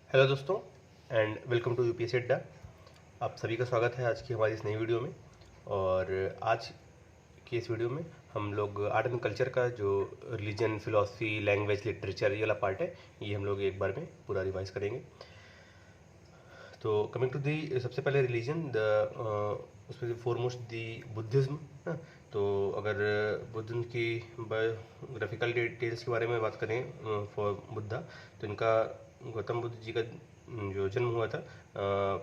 Hello दोस्तों and welcome to UPSC अड्डा। आप सभी का स्वागत है आज की हमारी इस नई वीडियो में। और आज की इस वीडियो में हम लोग आर्ट एंड कल्चर का जो रिलीजन, फिलॉसफी, लैंग्वेज, लिटरेचर ये वाला पार्ट है, ये हम लोग एक बार में पूरा रिवाइज करेंगे। तो कमिंग टू दी, सबसे पहले रिलीजन, उसमें फोरमोस्ट दी बुद्धिज़्म। तो अगर बुद्धिज़्म की बायोग्राफिकल डिटेल्स के बारे में बात करें फॉर बुद्धा, तो इनका गौतम बुद्ध जी का जो जन्म हुआ था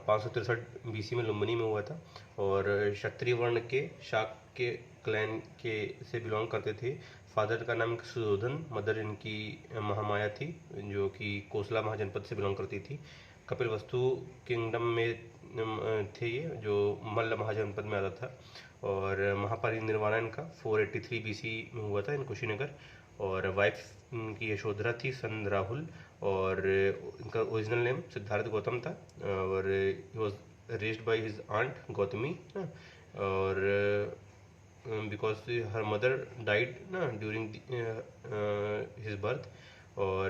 563 बीसी में लुम्बिनी में हुआ था। और क्षत्रिय वर्ण के शाक्य क्लैन के से बिलोंग करते थे। फादर का नाम सुयोधन, मदर इनकी महामाया थी जो कि कोसला महाजनपद से बिलोंग करती थी। कपिल वस्तु किंगडम में थे ये, जो मल्ल महाजनपद में आता था। और महापरिनिर्वाण इनका 483 बीसी में हुआ था इन कुशीनगर। और वाइफ इनकी यशोधरा थी, सन राहुल। और इनका ओरिजिनल नेम सिद्धार्थ गौतम था। और he was raised by his aunt Gautami. और बिकॉज हर मदर डाइड ना ड्यूरिंग हिज बर्थ। और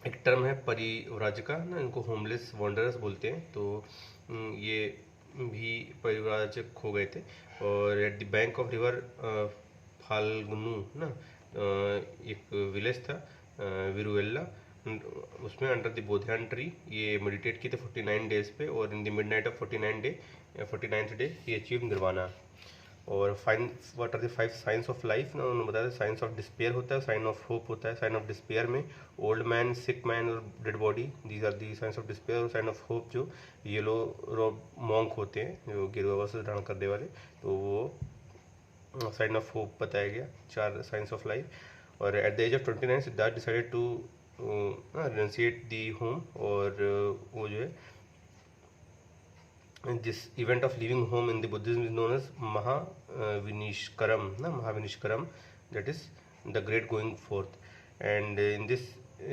एक टर्म है परिव्राजका ना, इनको होमलेस वॉन्डरर्स बोलते हैं। तो ये भी परिव्राजक हो गए थे। और at the bank of river Falgu ना, एक विलेज था विरुएल्ला, उसमें अंडर द बोधियान ट्री ये मेडिटेट किए थे 49 डेज पे। और in the midnight of 49th day he achieve nirvana. और fine what are the 5 science of life ना, उन्होंने बताया साइंस ऑफ डिस्पेयर होता है, साइन ऑफ होप होता है। साइन ऑफ डिस्पेयर में ओल्ड मैन, सिक मैन और dead body, these are the signs of despair. और साइन ऑफ होप जो येलो रॉब मॉन्क होते हैं जो गेरुआ वस्त्र धारण करने वाले, तो वो साइन ऑफ होप बताया गया। 4 साइंस ऑफ लाइफ। और at the age of 29 Siddhartha decided to renunciate the home. और वो जो है this event of leaving home in the Buddhism is known as Mahavinishkaram, na, Mahavinishkaram, that is the great going forth. And in this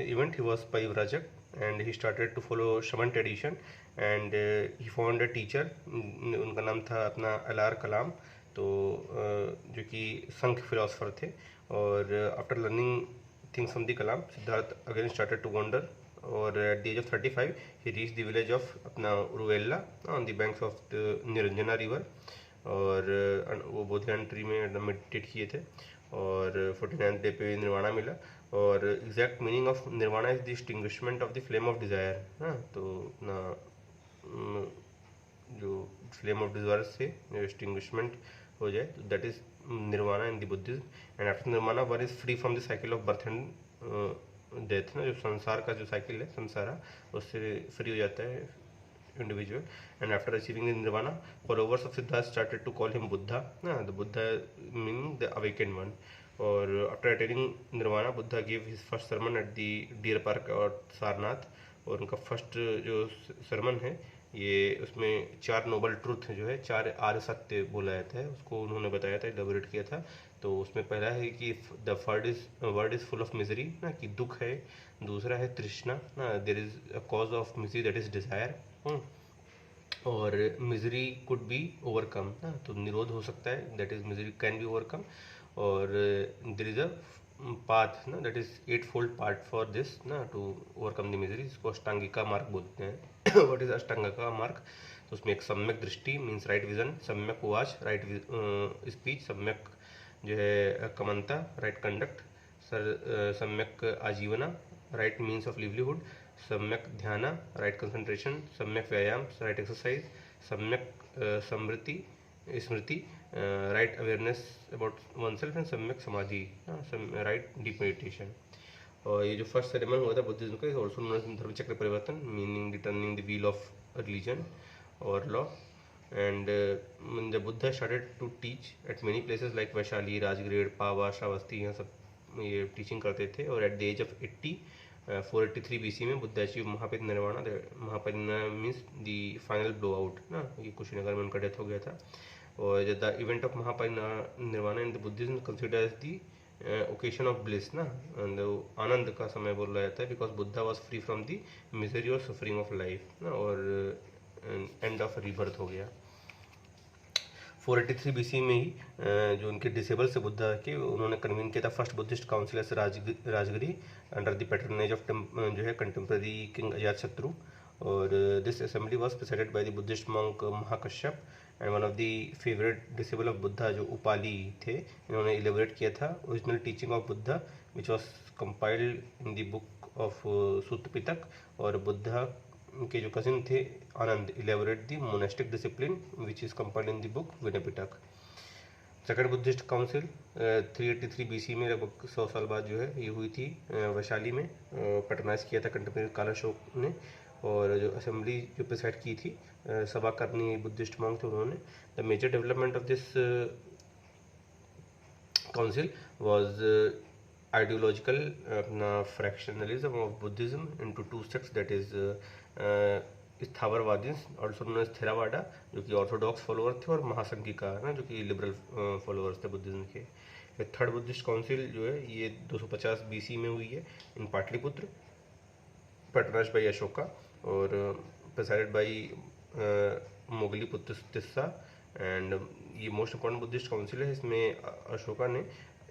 event he was Parivrajak, and he started to follow Shaman tradition. And he found a teacher, उनका नाम था अपना LR कलाम, तो जो कि संख philosopher थे। और after learning things from the Kalama, Siddhartha again started to wander. और at the age of 35 he reach the village of अपना Uruvela on the banks of the Niranjana river. और वो बोधियान ट्री में मेडिटेट किए थे। और 49th डे पे निर्वाणा मिला। और exact meaning of nirvana is the extinguishment of the flame of desire. हाँ, तो ना जो फ्लेम ऑफ डिजायर से एक्सटिंग्विशमेंट हो जाए, तो that is nirvana in the Buddhism. And after nirvana one is free from the cycle of birth and death ना, जो संसार का जो साइकिल है संसारा, उससे फ्री हो जाता है individual. And after achieving nirvana, followers of Siddhartha started to call him Buddha ना, the Buddha meaning the awakened one. और after attaining nirvana, Buddha give his first sermon at the deer park और सारनाथ। और उनका फर्स्ट जो सरमन है ये, उसमें 4 नोबल ट्रूथ जो है, 4 आर्य सत्य बोला जाता है, उसको उन्होंने बताया था, एलेबोरेट किया था। तो उसमें पहला है कि the world is full of misery ना, कि दुख है। दूसरा है तृष्णा ना, there is a cause of misery that is desire. और मिजरी कुड बी ओवरकम ना, तो निरोध हो सकता है, that is misery can be overcome. और देयर इज अ पाथ ना, that is 8-fold path for this ना, टू ओवरकम द मिजरी, इसको अष्टांगिका मार्ग बोलते हैं। व्हाट इज अष्टांगिका मार्ग? तो उसमें एक सम्यक दृष्टि मीन्स राइट विजन, सम्यक वाच राइट स्पीच, सम्यक जो है कमंता राइट कंडक्ट, सम्यक आजीवना राइट मीन्स ऑफ लिवलीहुड, सम्यक ध्याना राइट कंसंट्रेशन, सम्यक व्यायाम राइट एक्सरसाइज, सम्यक स्मृति right awareness about one self, and सम्यक समाधि राइट डीप मेडिटेशन। और ये जो फर्स्ट सेरेमनी हुआ था बुद्धिज्म का, ऑल्सो नोन एज धर्म चक्र परिवर्तन, meaning returning the wheel of religion और law. And the Buddha started to teach at many places like Vaishali, Rajagriha, Pava, Shravasti, यहाँ सब ये टीचिंग करते थे। और at the age of 483 BC में Buddha achieve Mahaparinirvana. Mahaparinirvana means the final blow out ना, ये कुशीनगर में उनका डेथ हो गया था। और the event of Mahaparinirvana in the Buddhism consider as the occasion of bliss ना, आनंद का समय बोला जाता है, because Buddha was free from the misery और सफरिंग ऑफ लाइफ ना, और एंड ऑफ रीबर्थ हो गया। 483 BC में ही जो उनके डिसेबल से बुद्धा के उन्होंने कन्वीन किया था first Buddhist council as Rajgiri under the patronage of जो है कंटेम्प्रेरी किंग अजातशत्रु। और this assembly was presided by the Buddhist monk Mahakashyapa and one of the favourite disciple of Buddha जो उपाली थे, इन्होंने इलेबोरेट किया था original teaching of Buddha which was compiled in the book of Sutta Pitaka. और बुद्धा के जो कजिन थे Ananda elaborate the monastic discipline which is compiled in the book Vinaya Pitaka. Second Buddhist council 383 BC में लगभग 100 साल बाद जो है ये हुई थी वैशाली में, पैटर्नाइज किया था कंटेम्प्रेरी कालाशोक ने। और जो असेंबली जो प्रिसाइड की थी सभा करनी बुद्धिस्ट मॉन्क थे उन्होंने। The major development of this council was ideological अपना fractionalism of Buddhism into two sects, that is Sthaviravadis also known as Theravada जो कि ऑर्थोडॉक्स फॉलोअर थे, और महासंघिका है ना जो कि लिबरल फॉलोअर्स थे बुद्धिज्म के। थर्ड बुद्धिस्ट काउंसिल जो है ये 250 BC में हुई है in Pataliputra, patronized by Ashoka और presided by Moggaliputta Tissa. And ये मोस्ट इम्पॉर्टेंट बुद्धिस्ट काउंसिल है। इसमें अशोका ने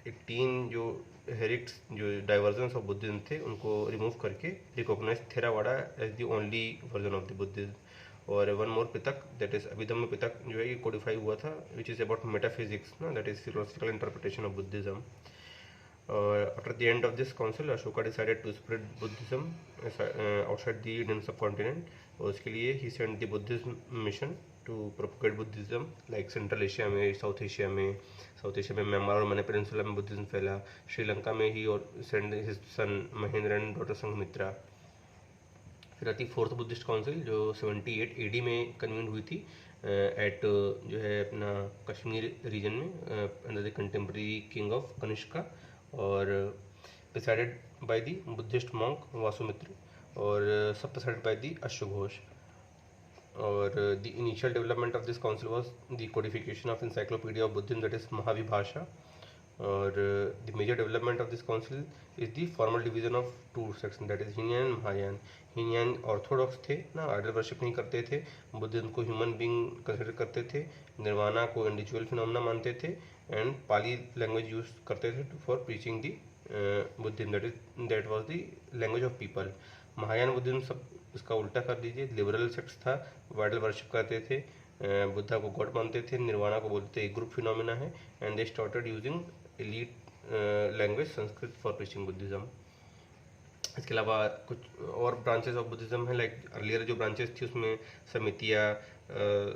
18 जो हेरिक्स जो डाइवर्जन्स ऑफ बुद्धिज्म थे उनको रिमूव करके recognise Theravada as the only version of the Buddhism. और one more Pitaka that is Abhidhamma Pitaka जो है ये कोडिफाई हुआ था विच इज अबाउट मेटाफिजिक्स ना, that is philosophical interpretation of Buddhism. After the end of this council, Ashoka decided to spread Buddhism outside the Indian subcontinent. और उसके लिए he sent the Buddhism mission to propagate Buddhism like Central Asia में, South Asia में Myanmar और मणि peninsula में Buddhism फैला। श्रीलंका में ही और sent his son Mahendra and daughter Sanghamitra. फिर आती फोर्थ बुद्धिस्ट काउंसिल जो 78 AD में कन्वीन हुई थी एट जो है अपना कश्मीर रीजन में under the contemporary king of Kanishka, और presided by the Buddhist monk Vasumitra, और सब प्रेसाइडेड बाय द अश्वघोष। और the initial development of this council was the codification of encyclopedia of Buddhism that is Mahavibhasha. और the major development of this council is the formal division of two section that is Hinayana and Mahayana. Hinayana orthodox थे ना, idol worship नहीं करते थे, Buddhism को human being consider करते थे, निर्वाणा को इंडिविजुअल फिनोमेना मानते थे, एंड पाली लैंग्वेज यूज करते थे for preaching the Buddhism that was the language of people. Mahayana Buddhism सब इसका उल्टा कर दीजिए, लिबरल सेक्ट्स था, आइडल वर्शिप करते थे, बुद्धा को गॉड मानते थे, निर्वाणा को बोलते थे ग्रुप फिनोमेना है, and they started using elite language Sanskrit for preaching Buddhism. इसके अलावा कुछ और ब्रांचेस ऑफ बुद्धिज्म है, लाइक अर्लियर जो ब्रांचेस थी उसमें समितिया,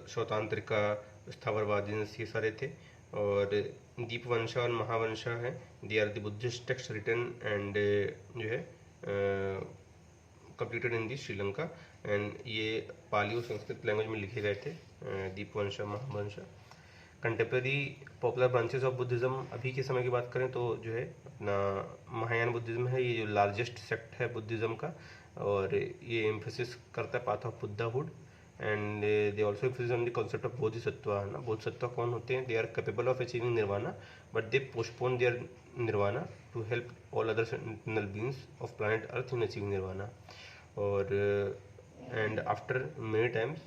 शौतांत्रिका, स्थावरवादीज ये सारे थे। और दीपवंशा और महावंशा है, they are the Buddhist text written and जो है कंप्लीटेड इन दी श्रीलंका, एंड ये पाली और संस्कृत लैंग्वेज में लिखे गए थे Dipavamsa Mahavamsa. Contemporary popular branches of Buddhism अभी के समय की बात करें तो जो है अपना महायान बुद्धिज्म है, ये जो लार्जेस्ट सेक्ट है बुद्धिज्म का, और ये एम्फेसिस करता है path of Buddhahood, and they also emphasis on the concept of Bodhisattva है ना। बोधिसत्व कौन होते हैं? They are capable of achieving nirvana but they postpone their nirvana to help all other sentinel beings of planet earth in achieving nirvana. और and after many times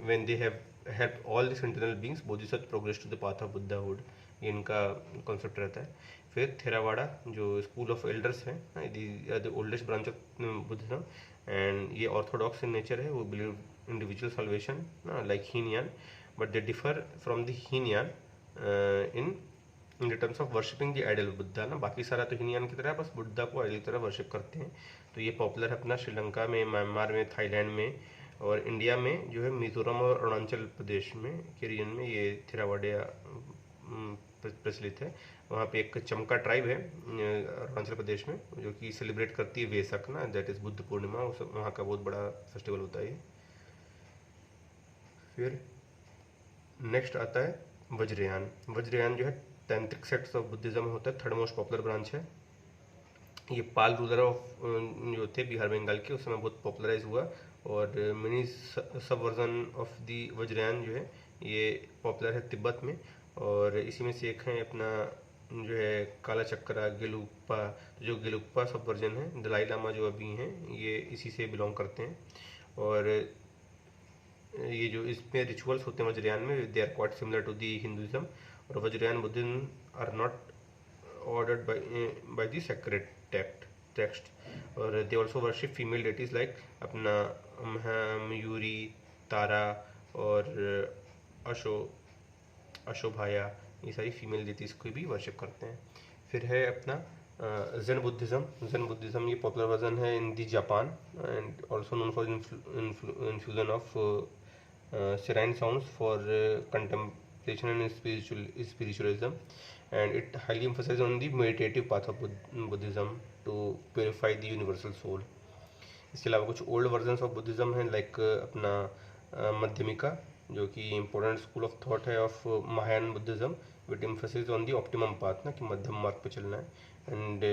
when they have help all the sentinel beings bodhisattva progress to the path of buddhahood, ये इनका concept रहता है। फिर थेरावाड़ा जो school of elders है, the oldest branch of Buddhism, and ये orthodox in nature है, वो believe individual salvation like Hinayana, but they differ from the Hinayana in the terms of worshipping the idol Buddha ना। बाकी सारा तो हीनयान की तरह बस बुद्धा को आइडल की तरह वर्शिप करते हैं। तो ये पॉपुलर है अपना श्रीलंका में, म्यांमार में, थाईलैंड में, और इंडिया में जो है मिजोरम और अरुणाचल प्रदेश में के रीजन में ये थेरावाड़ा प्रचलित है। वहाँ पे एक चमका ट्राइब है अरुणाचल प्रदेश में जो कि सेलिब्रेट करती है वेसक ना, दैट इज बुद्ध पूर्णिमा, वहाँ का बहुत बड़ा फेस्टिवल होता है। फिर नेक्स्ट आता है वज्रयान। वज्रयान जो है तंत्रिक सेक्ट्स ऑफ बुद्धिज्म होता है, थर्ड मोस्ट पॉपुलर ब्रांच है। ये पाल रूलर ऑफ जो थे बिहार बंगाल के, उस समय बहुत पॉपुलराइज हुआ, और मिनी सब वर्जन ऑफ दी वज्रयान जो है ये पॉपुलर है तिब्बत में। और इसी में से एक है अपना जो है काला चक्रा, गेलुप्पा। तो जो गेलुप्पा सब वर्जन है, दलाई लामा जो अभी हैं ये इसी से बिलोंग करते हैं। और ये जो इसमें रिचुअल्स होते हैं वज्रयान में, they are quite similar to the Hinduism, और Vajrayana Buddhism are not ordered by the sacred text, और they also worship female deities like अपना मयूरी, तारा और अशोभाया, ये सारी फीमेल deities को भी वर्शिप करते हैं। फिर है अपना जैन बुद्धिज़्म ये पॉपुलर वर्जन है in the Japan and also known for infusion of serine sounds for contemplation and spiritualism, and it highly emphasizes on the meditative path of Buddhism to purify the universal soul. इसके अलावा कुछ old versions of Buddhism हैं like अपना मध्यमिका, जो कि important school of thought है of Mahayana Buddhism, with emphasis on the optimum path, ना कि मध्यम मार्ग पे चलना है। एंड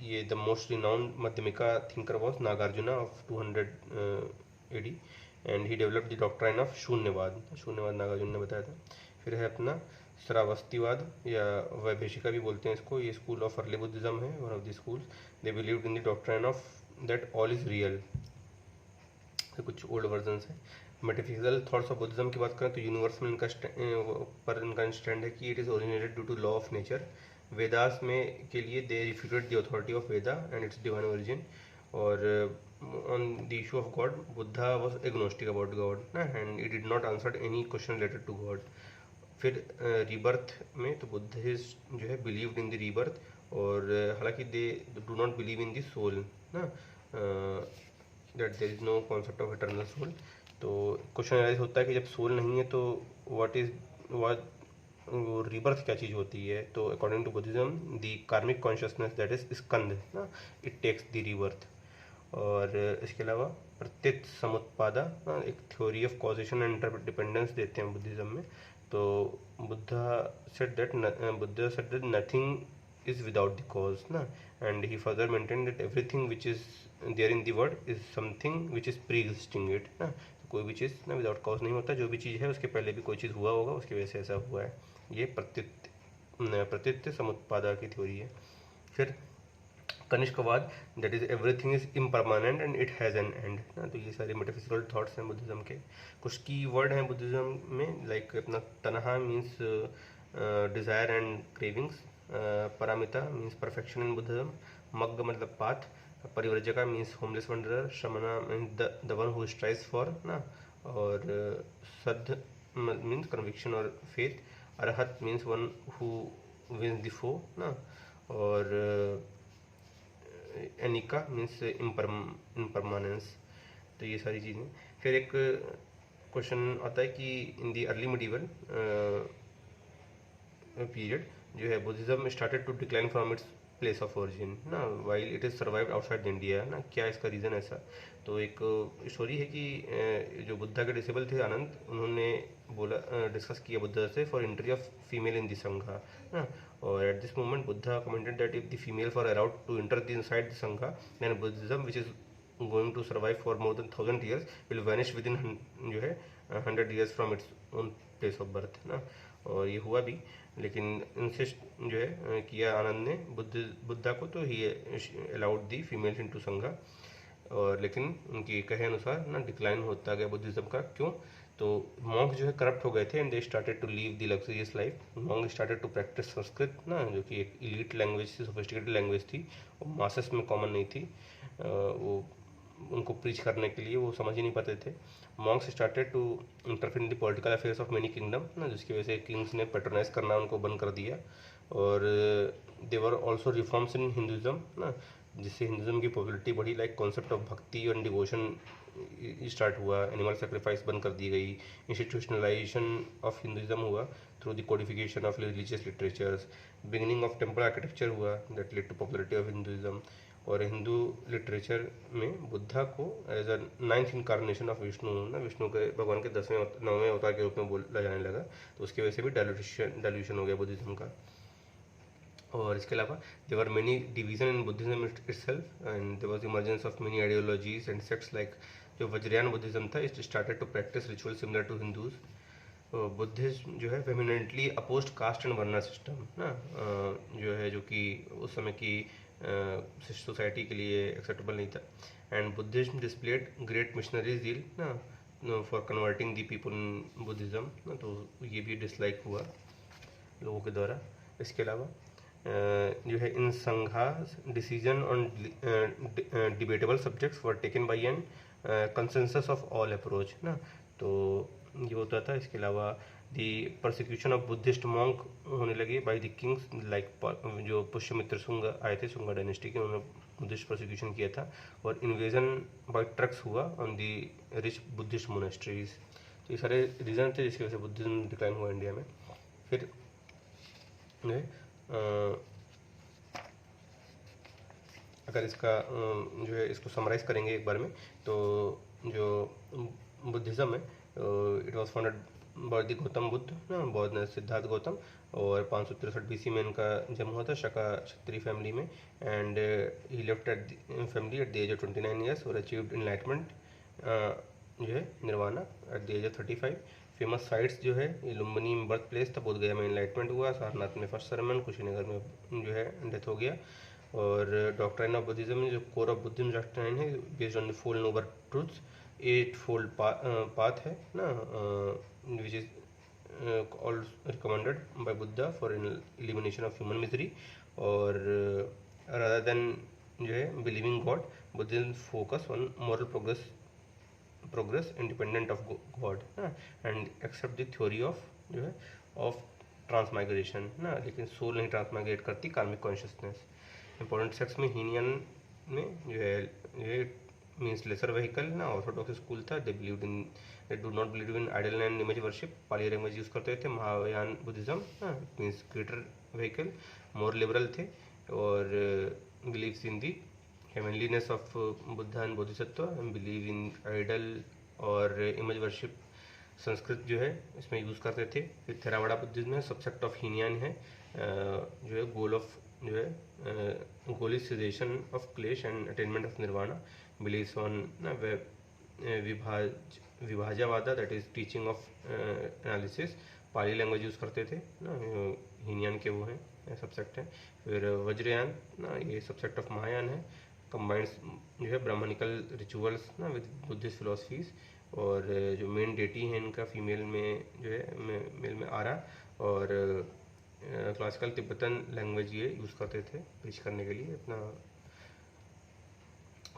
ये the most renowned Madhyamika thinker was Nagarjuna of 200 AD, and he developed the doctrine of शून्यवाद नागार्जुन ने बताया था। फिर है अपना श्रावस्तिवाद या वैभेशिका भी बोलते हैं इसको, ये स्कूल ऑफ अर्ली बुद्धिज़्म है, one of the schools. They believed in the doctrine of that all is real. कुछ ओल्ड वर्जन्स हैं। मेटाफिजिकल थॉट्स ऑफ बुद्धिज्म की बात करें तो यूनिवर्स में इनका स्टैंड है कि it is originated due to law of nature. Vedas में के लिए they refuted the authority of Veda and its divine origin. और on the issue of God, Buddha was agnostic about God ना, and it did not answer any question related to God. फिर rebirth में तो Buddhist जो है बिलीव्ड इन द रीबर्थ, और हालांकि they do not believe in the soul ना, that there is no concept of eternal soul. तो question analyse होता है कि जब सोल नहीं है तो व्हाट रीबर्थ क्या चीज़ होती है। तो according to Buddhism the karmic consciousness that is skandha ना, इट टेक्स द रीबर्थ। और इसके अलावा प्रत्येक समुत्पादा एक theory of causation and interdependence देते हैं बुद्धिज्म में। तो Buddha said that nothing is without the cause ना, and he further maintained that everything which is there in the world is something which is pre-existing it ना, तो कोई भी चीज़ ना विदाउट कॉज नहीं होता, जो भी चीज़ है उसके पहले भी कोई चीज़ हुआ होगा, उसकी वजह से ऐसा हुआ है। ये प्रतीत समुत्पादा की थ्योरी है। फिर कनिष्कवाद, that is everything is impermanent and it has an end ना, तो ये सारे मेटाफिजिकल थॉट्स हैं बुद्धिज्म के। कुछ की वर्ड हैं बुद्धिज्म में लाइक अपना तनहा मीन्स डिज़ायर एंड क्रेविंग्स, पारामिता मीन्स परफेक्शन इन बुद्धिज्म, मग्ग मतलब पाथ, परिवर्जका मीन्स होमलेस वंडरर, शमना means the one who strives for ना, और सद्ध मीन्स कन्विक्शन और फेथ, अरहत means one who wins the foe ना, और एनिका मीन्स इम्परमानेंस। तो ये सारी चीज़ें। फिर एक क्वेश्चन आता है कि in the early medieval period जो है Buddhism started to decline from its place of origin ना, while it is survived outside India ना, क्या इसका रीज़न ऐसा। तो एक स्टोरी है कि जो बुद्धा के डिसेबल थे आनंद, उन्होंने बोला डिस्कस किया बुद्धा से for entry of female in the sangha ना, और at this moment Buddha commented that if the females are allowed to enter the inside the sangha then Buddhism which is going to survive for more than 1000 years will vanish within जो है 100 years from its own place of birth ना। और ये हुआ भी, लेकिन insist जो है किया आनंद ने बुद्धा को, तो ही अलाउड दी फीमेल्स इनटू संघा। और लेकिन उनकी कहे अनुसार ना डिक्लाइन होता गया बुद्धिज्म का। क्यों? तो मॉन्क जो है करप्ट हो गए थे and they started to leave the luxurious life. Monk started to practice Sanskrit ना, जो कि एक इलीट लैंग्वेज थी, सोफिस्टिकेटेड लैंग्वेज थी, वो मासेस में कॉमन नहीं थी। वो उनको प्रीच करने के लिए वो समझ ही नहीं पाते थे। Monks started to interfere in the political affairs of many kingdom ना, जिसकी वजह से किंग्स ने पेट्रोनाइज करना उनको बंद कर दिया। और they were also reforms in Hinduism ना, जिससे हिंदुज़म की पॉपुलरिटी बढ़ी। Like concept of bhakti and devotion start हुआ, एनिमल सेक्रीफाइस बंद कर दी गई, इंस्टीट्यूशनलाइजेशन ऑफ हिंदुज़म हुआ through the codification of religious literatures, beginning of temple architecture हुआ that led to popularity of Hinduism. और हिंदू लिटरेचर में बुद्धा को as a 9th incarnation of Vishnu ना, विष्णु के भगवान के 9वें अवतार के रूप में बोला जाने लगा, तो उसकी वजह से भी डाइल्यूशन हो गया बुद्धिज्म का। और इसके अलावा there were many division in Buddhism itself and there was emergence of many ideologies and sects like जो वज्रयान बुद्धिज्म था, it started to practice ritual similar to Hindus. Buddhism जो है vehemently opposed caste and varna system ना, जो है जो कि उस समय की सोसाइटी के लिए एक्सेप्टेबल नहीं था। And Buddhism displayed great missionary zeal ना, for converting the people in Buddhism, तो ये भी डिसलाइक हुआ लोगों के द्वारा। इसके अलावा जो है in Sangha decision on debatable subjects were taken by an consensus of all approach ना, तो ये होता था। इसके अलावा the persecution of Buddhist monk होने लगे बाई द किंग्स, लाइक जो पुष्यमित्र शुंग आए थे, शुंगा डायनेस्टी के, उन्होंने बुद्धिस्ट परसिक्यूशन किया था। और इन्वेजन बाई ट्रक्स हुआ on the rich Buddhist monasteries. तो ये सारे रीजन थे जिसकी वजह से बुद्धिज्म डिक्लाइन हुआ इंडिया में। फिर जो है अगर इसका जो है इसको समराइज करेंगे एक बार में, तो जो बुद्धिज़्म है it was founded by the Gautam Buddha ना, बौद्ध सिद्धार्थ गौतम, और 563 BC में इनका जन्म हुआ था शका क्षत्रिय फैमिली में। And he left at family at the age of 29 years और अचीव्ड इनलाइटमेंट जो है nirvana at the age of 35। Famous sites जो है ये लुम्बिनी में बर्थ प्लेस था, बोध गया में इनलाइटमेंट हुआ, सारनाथ में फर्स्ट सरमन, कुशीनगर में जो है डेथ हो गया। और डॉक्ट्राइन ऑफ बुद्धिज्म में जो कोर ऑफ बुद्धिज्म डॉक्ट्राइन है based on the 4 noble truths, 8 fold path है ना, which is all recommended by Buddha for elimination of human misery. और रादर देन जो है believing God, Buddhism focus on moral progress independent of God ना, and accept the theory of जो है of transmigration ना, लेकिन सोल नहीं ट्रांसमाइग्रेट करती, कार्मिक कॉन्शियसनेस। इंपॉर्टेंट सेक्ट्स में हीनियन में जो है मीन्स लेसर व्हीकल ना, ऑर्थोडॉक्स स्कूल था, they do not believe in idol and image worship, Pali language use करते थे। Mahayana Buddhism means greater vehicle, more liberal थे, और believes in the heavenliness of Buddha and Bodhisattva, believe in idol और image worship. Sanskrit जो है इसमें यूज़ करते थे। फिर थेरावाड़ा बुद्धिज्म है, सबसेक्ट ऑफ हीनियन है, जो है गोल ऑफ जो है goal is cessation of klesha and attainment of nirvana, believes on Vibhajyavada, that is teaching of analysis. Pali language use करते थे ना, हीनियन के वो हैं सबसेक्ट हैं। फिर वज्रयान ना, ये सबसेक्ट ऑफ महायान है, कंबाइंड्स जो है ब्राह्मणिकल रिचुअल्स ना विद बुद्धिस्ट फिलोसफीज। और जो मेन डेटी है इनका फीमेल में जो है मेल में आरा, और क्लासिकल तिब्बतन लैंग्वेज ये यूज़ करते थे प्रीच करने के लिए अपना।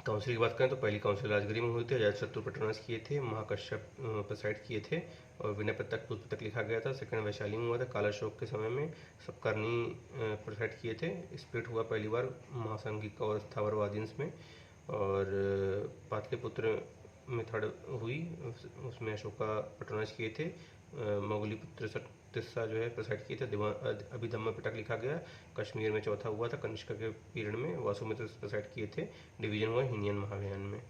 काउंसिल की बात करें तो पहली काउंसिल राजगिरी में हुई थी, अजातशत्रु पेट्रोनाइज किए थे, महाकश्यप प्रेसाइड किए थे, और विनय पतक पुस्तक लिखा गया था। सेकंड वैशाली में हुआ था, कालाशोक के समय में सतकर्णी प्रेसाइड किए थे। स्प्लिट हुआ पहली बार महासंघिक और स्थावरवादींस में। और पाटलिपुत्र में थर्ड हुई, उसमें अशोका पेट्रोनाइज किए थे। मोगली पुत्र तिस्सा जो है प्रेसाइड किए थे। अभिधम्म पिटक लिखा गया, कश्मीर में चौथा हुआ था कनिष्क के पीरियड में, वासुमित्र प्रेसाइड किए थे। डिवीजन हुआ हीनियन महायान में।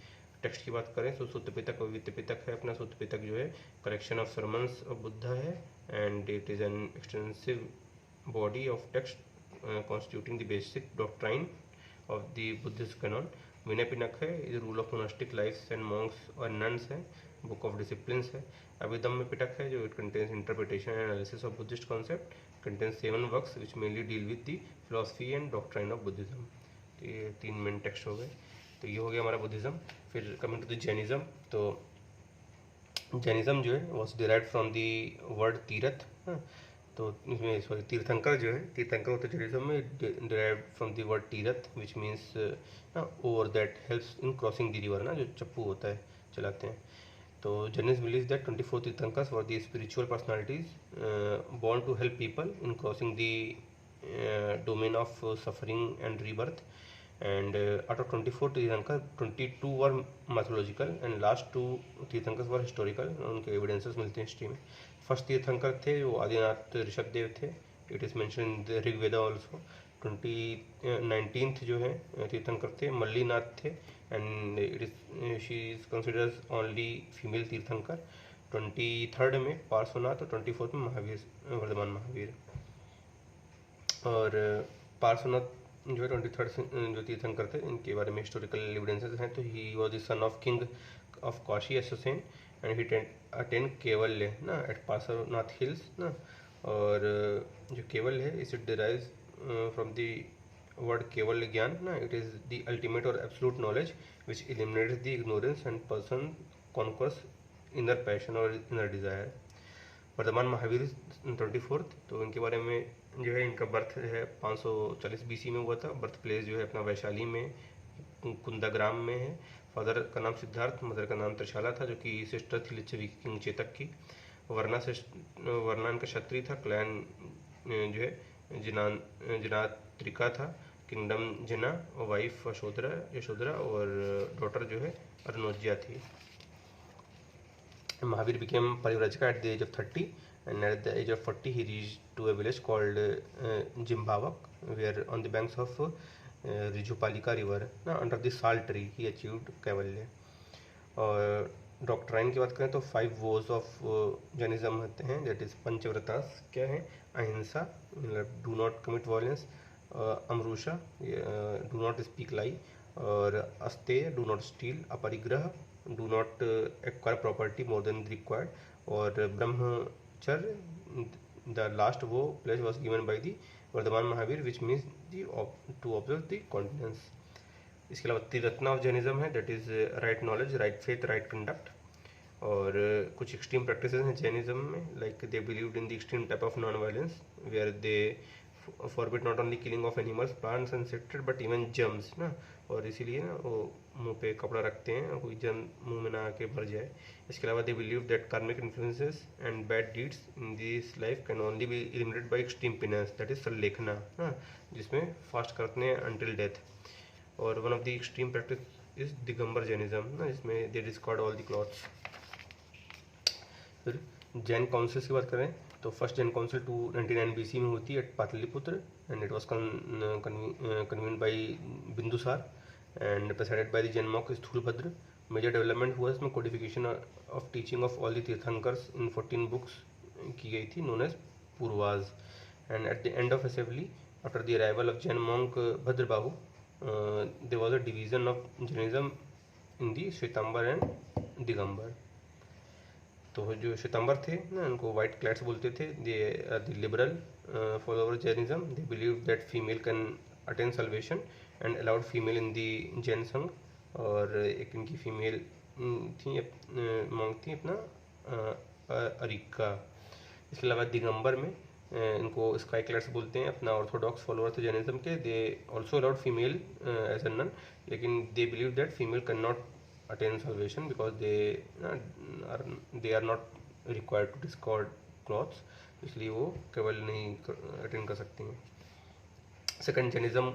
टेक्स्ट की बात करें तो सुत्त पिटक और वित्त पिटक है अपना। सुत्त पिटक जो है collection of sermons of Buddha है, and it is an extensive body of text constituting the basic doctrine of the Buddhist canon. Vinaya Pitaka है, is rule of monastic lifes and monks और नन्स है, बुक ऑफ डिसिप्लिन्स है। अभिधम्म पिटक है जो it contains interpretation and analysis of Buddhist concept, contains 7 works which mainly deal with the philosophy and doctrine of Buddhism. तो ये 3 main text हो गए। तो ये हो गया हमारा बुद्धिज्म। फिर कमिंग टू द जैनिज्म, तो जैनिज्म जो है was derived from the word तीर्थ, तो इसमें सॉरी तीर्थंकर जो है, तीर्थंकर होता है जैनिज्म में, डिराइव्ड फ्रॉम द वर्ड तीर्थ which means over that helps in crossing the river ना, जो चप्पू होता है चलाते हैं। तो Jainism believes that 24 Tirthankars were the spiritual personalities born to help people in crossing the domain of suffering and rebirth. And out of 24 Tirthankars, 22 were mythological and last 2 Tirthankars were historical. उनके evidences मिलते हैं history में। First तीर्थंकर थे वो आदिनाथ ऋषभदेव थे, it is mention in the Rigveda also. 19th जो है तीर्थंकर थे मल्लीनाथ थे, and it is she is considers only female तीर्थंकर। 23rd में पार्श्वनाथ और 24th में महावीर, वर्धमान महावीर। और पार्श्वनाथ जो है 23rd जो तीर्थंकर थे इनके बारे में हिस्टोरिकल एविडेंसेस हैं। तो he was the son of king of Kashi Ashvasena, and he attain kaivalya ना एट पार्श्वनाथ हिल्स ना। और जो केवल्य है इस it derives from the word kevala jnana ना, इट इज़ द अल्टीमेट और absolute knowledge which eliminates the ignorance and person conquers inner passion और inner desire. Vardhaman Mahavir 24th, तो इनके बारे में जो है इनका बर्थ है 540 BC में हुआ था। बर्थ प्लेस जो है अपना वैशाली में कुंदाग्राम में है। फादर का नाम सिद्धार्थ, मदर का नाम त्रिशाला था, जो कि सिस्टर थी लिच्छवी किंग चेतक की। वर्ना इनका क्षत्रिय था। क्लैन जो है जिनात्रिका था। किंगडम जिना, और वाइफ यशोधरा और डॉटर जो है अरुणोज्या थी। Mahavir became Parivrajaka at the age of 30, and at the age of 40 he reached to a village called Jimbavak, where on the banks of Rijupalika river, under the salt tree, he achieved Kaivalya. और doctrine की बात करें तो 5 was of Jainism होते हैं, that is पंचव्रतास क्या है, अहिंसा मतलब डू नॉट कमिट वायलेंस, अमरूषा डू नॉट स्पीक लाई, और asteya do not steal, aparigraha do not acquire property more than required, और ब्रह्मचर्य द लास्ट वो place was given by the Vardhaman Mahavir which means the to observe the continence. इसके अलावा triratna of Jainism है, that is right knowledge, right faith, right conduct. और कुछ extreme practices हैं Jainism में, like they believed in the extreme type of non violence where they forbid not only killing of animals, plants and insects but even germs ना, और इसीलिए ना वो मुंह पे कपड़ा रखते हैं और कोई जर्म मुंह में ना आके भर जाए। इसके अलावा they believe that karmic influences and bad deeds in this life can only be eliminated by extreme penance, that is sallekhana ना, जिसमें फास्ट करते हैं अंटिल डेथ। और one of the extreme practice is Digambar Jainism ना, जिसमें they discard all the clothes. फिर Jain councils की बात करें तो फर्स्ट जैन काउंसिल 299 BC में होती है at Pataliputra, and it was convened by Bindusara and presided by the Jain monk Sthulabhadra. Major development हुआ इसमें codification of teaching of all the tirthankars in 14 books की गई थी, known as Purvas. And at the end of assembly after the arrival of Jain monk Bhadrabahu, there was a division of Jainism in the Shvetambar and Digambar. तो जो श्वेतांबर थे ना, उनको वाइट क्लैड्स बोलते थे, they are the liberal follower Jainism, they believe that female can attain salvation and allowed female in the Jain sangh. और एक इनकी फीमेल थी मॉन्क थी अपना अरिका। इसके अलावा दिगंबर में इनको स्काई क्लैड्स बोलते हैं, अपना ऑर्थोडॉक्स फॉलोअर थे जैनिज्म के। They also allowed female as a nun, लेकिन they believe that female can not attain salvation because they are not required to discard clothes, इसलिए वो केवल नहीं अटेंड कर सकती हैं। सेकंड जैनिज्म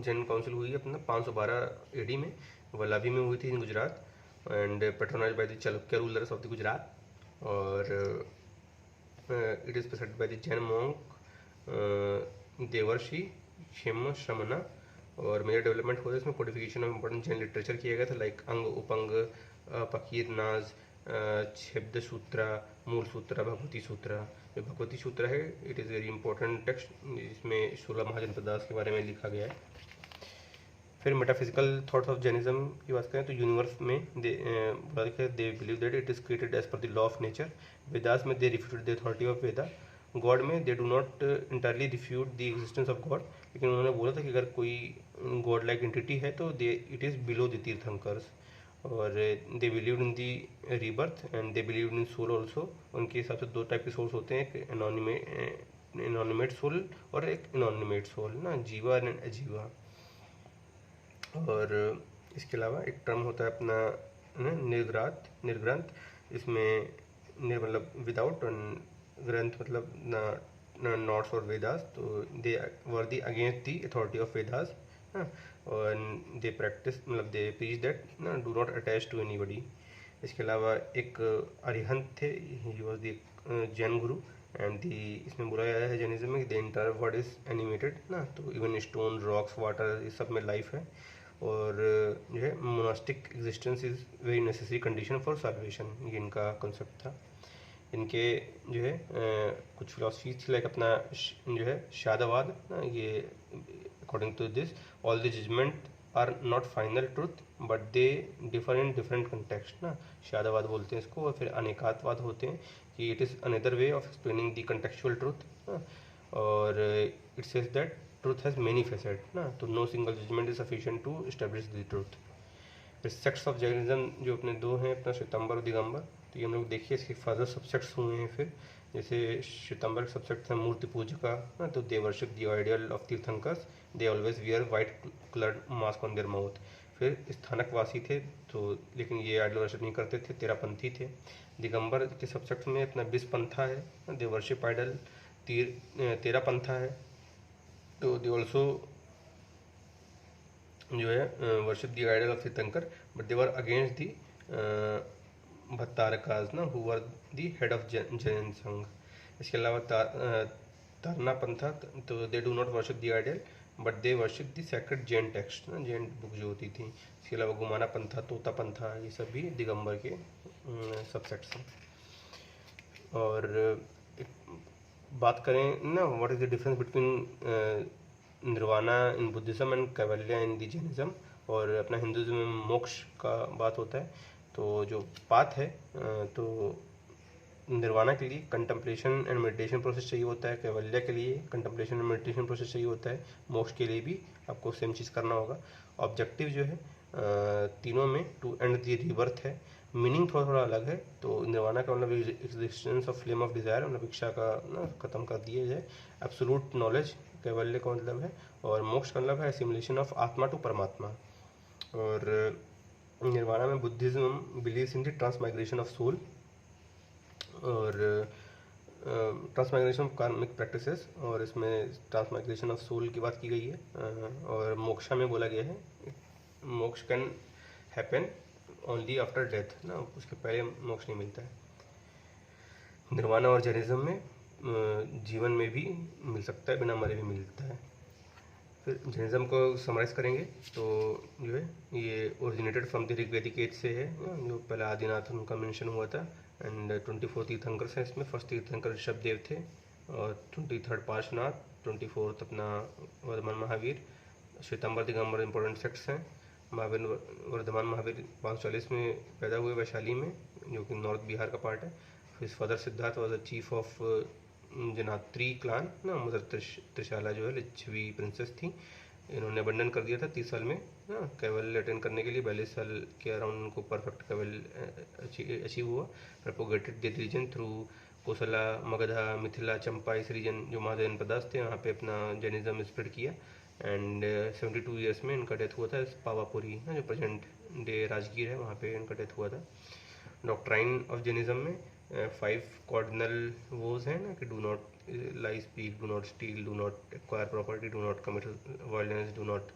जैन काउंसिल हुई अपना 512 AD में, वल्लभी में हुई थी in Gujarat, and patronized by the Chalukya rulers of the Gujarat. और it is presented by the Jain monk देवर्षि क्षेम श्रमना। और मेजर डेवलपमेंट हुआ इसमें codification of important Jain literature किया गया था, लाइक अंग, उपंग, पकीर, नाज, छब्द सूत्रा, मूल सूत्रा, भगवती सूत्रा। जो भगवती सूत्र है it is very important text, जिसमें 16 महाजनपदास के बारे में लिखा गया है। फिर मेटाफिजिकल थॉट्स ऑफ जैनिज्म की बात करें तो यूनिवर्स में they believe that it is created as per the law of nature. Vedas में they refuted the authority of Veda. God में they do not entirely refute the existence of God, लेकिन उन्होंने बोला था कि अगर कोई गॉड लाइक एंटिटी है तो they it is below the Tirthankars. और they believe in the rebirth and they believe in soul also. उनके हिसाब से 2 टाइप के सोल्स होते हैं, एक इनॉनिमेट सोल और एक इनॉनिमेट सोल ना, जीवा एंड अजीवा। और इसके अलावा एक टर्म होता है अपना निर्ग्रंथ, इसमें मतलब विदाउट, ग्रंथ मतलब नॉट्स और वेदास, तो they were the against the authority of Vedas. और दे प्रैक्टिस मतलब they preach that do not attach to anybody. इसके अलावा एक अरिहंत थे, ही was the Jain Guru, and the इसमें बोला गया है जैनिज्म में the entire world is animated ना, तो इवन स्टोन, रॉक्स, वाटर, ये सब में लाइफ है। और जो है monastic existence is very necessary condition for salvation, ये इनका कॉन्सेप्ट था। इनके जो है कुछ फिलॉसफीज थी, लाइक अपना जो है शादवाद ना, ये according to this all the judgement are not final truth but they differ in different context ना, शादवाद बोलते हैं इसको। और फिर अनेकातवाद होते हैं कि it is another way of explaining the contextual truth. और it says that truth has many facet ना, तो no single judgement is sufficient to establish the truth. फिर सेक्ट्स ऑफ जैनिज्म जो अपने दो हैं, अपना श्वेतांबर और दिगंबर। तो ये हम लोग देखिए इसके फर्दर सब्सेक्ट्स हुए हैं। फिर जैसे श्वेतांबर के सब्सेक्ट है मूर्ति पूजिका, तो they worship the ideal of tirthankars, they always wear white coloured mask on their mouth. फिर स्थानकवासी थे तो, लेकिन ये आइडल वर्शिप नहीं करते थे, तेरापंथी थे। दिगंबर के सब्सेक्ट में अपना बिस्पंथा है, दे वर्शिप आइडल तेरापंथा है। तो दे ऑल्सो जो है worship the idol of tirthankar, but they were against the Bhattarakas ना, who were the head of Jain sangh. इसके अलावा तारना पंथा, तो they do not worship the idol but they worship the sacred Jain text ना, जैन बुक जो होती थी। इसके अलावा गुमाना पंथा, तोता पंथा, ये सब भी दिगंबर के सबसेट्स हैं। और बात करें ना, what is the difference between nirvana in Buddhism and kaivalya in the Jainism, और अपना हिंदुज्म में मोक्ष का बात होता है। तो जो पाथ है, तो निर्वाणा के लिए कंtemplation एंड मेडिटेशन प्रोसेस चाहिए होता है, कैवल्य के लिए कंtemplation एंड मेडिटेशन प्रोसेस चाहिए होता है, मोक्ष के लिए भी आपको सेम चीज़ करना होगा। ऑब्जेक्टिव जो है तीनों में टू एंड द रीबर्थ है। मीनिंग थोड़ा थोड़ा अलग है। तो निर्वाणा का मतलब existence of flame of desire, मतलब इच्छा का ना खत्म कर दिया जाए। एब्सोल्यूट नॉलेज कैवल्य का मतलब है, और मोक्ष का मतलब है एसिमुलेशन ऑफ आत्मा टू परमात्मा। और निर्वाणा में Buddhism believes in the transmigration of soul, और ट्रांसमाइग्रेशन ऑफ कार्मिक प्रैक्टिसेस, और इसमें ट्रांसमाइग्रेशन ऑफ सोल की बात की गई है। और मोक्षा में बोला गया है मोक्ष can happen only after death ना, उसके पहले मोक्ष नहीं मिलता है। निर्वाणा और जैनिज्म में जीवन में भी मिल सकता है, बिना मरे भी मिलता है। फिर जैनिज्म को समराइज करेंगे तो जो है ये originated from the Rigvedic age से है, जो पहले आदिनाथ उनका मेंशन हुआ था। एंड 24 तीर्थंकर हैं इसमें। फर्स्ट तीर्थंकर ऋषभदेव थे, और 23 पार्श्वनाथ, 24 अपना वर्धमान महावीर। श्वेतांबर दिगंबर इंपॉर्टेंट सेक्ट्स हैं। महावीर वर्धमान महावीर 540 में पैदा हुए वैशाली में, जो कि नॉर्थ बिहार का पार्ट है। फिर father Siddhartha was the chief of Jnatri clan ना, मदर त्रिशाला जो है लिच्छवी प्रिंसेस थी। इन्होंने अबंडन कर दिया था 30 साल में ना, कैवल्य अटेंड करने के लिए। 42 साल के अराउंड उनको परफेक्ट कैवल्य अचीव हुआ। प्रोपोगेटेड द रीजन थ्रू कोसला, मगधा, मिथिला, चंपा, इस रीजन जो महाजन पदार्थ थे वहाँ पे अपना जैनिज्म स्प्रेड किया। एंड 72 ईयर्स में इनका डेथ हुआ था पावापुरी ना, जो प्रेजेंट डे राजगीर है, वहाँ पे इनका डेथ हुआ था। डॉक्ट्राइन ऑफ जैनिज्म में 5 कार्डिनल वोज हैं ना, कि do not lie, speak, do not steal, do not acquire property, do not commit violence, do not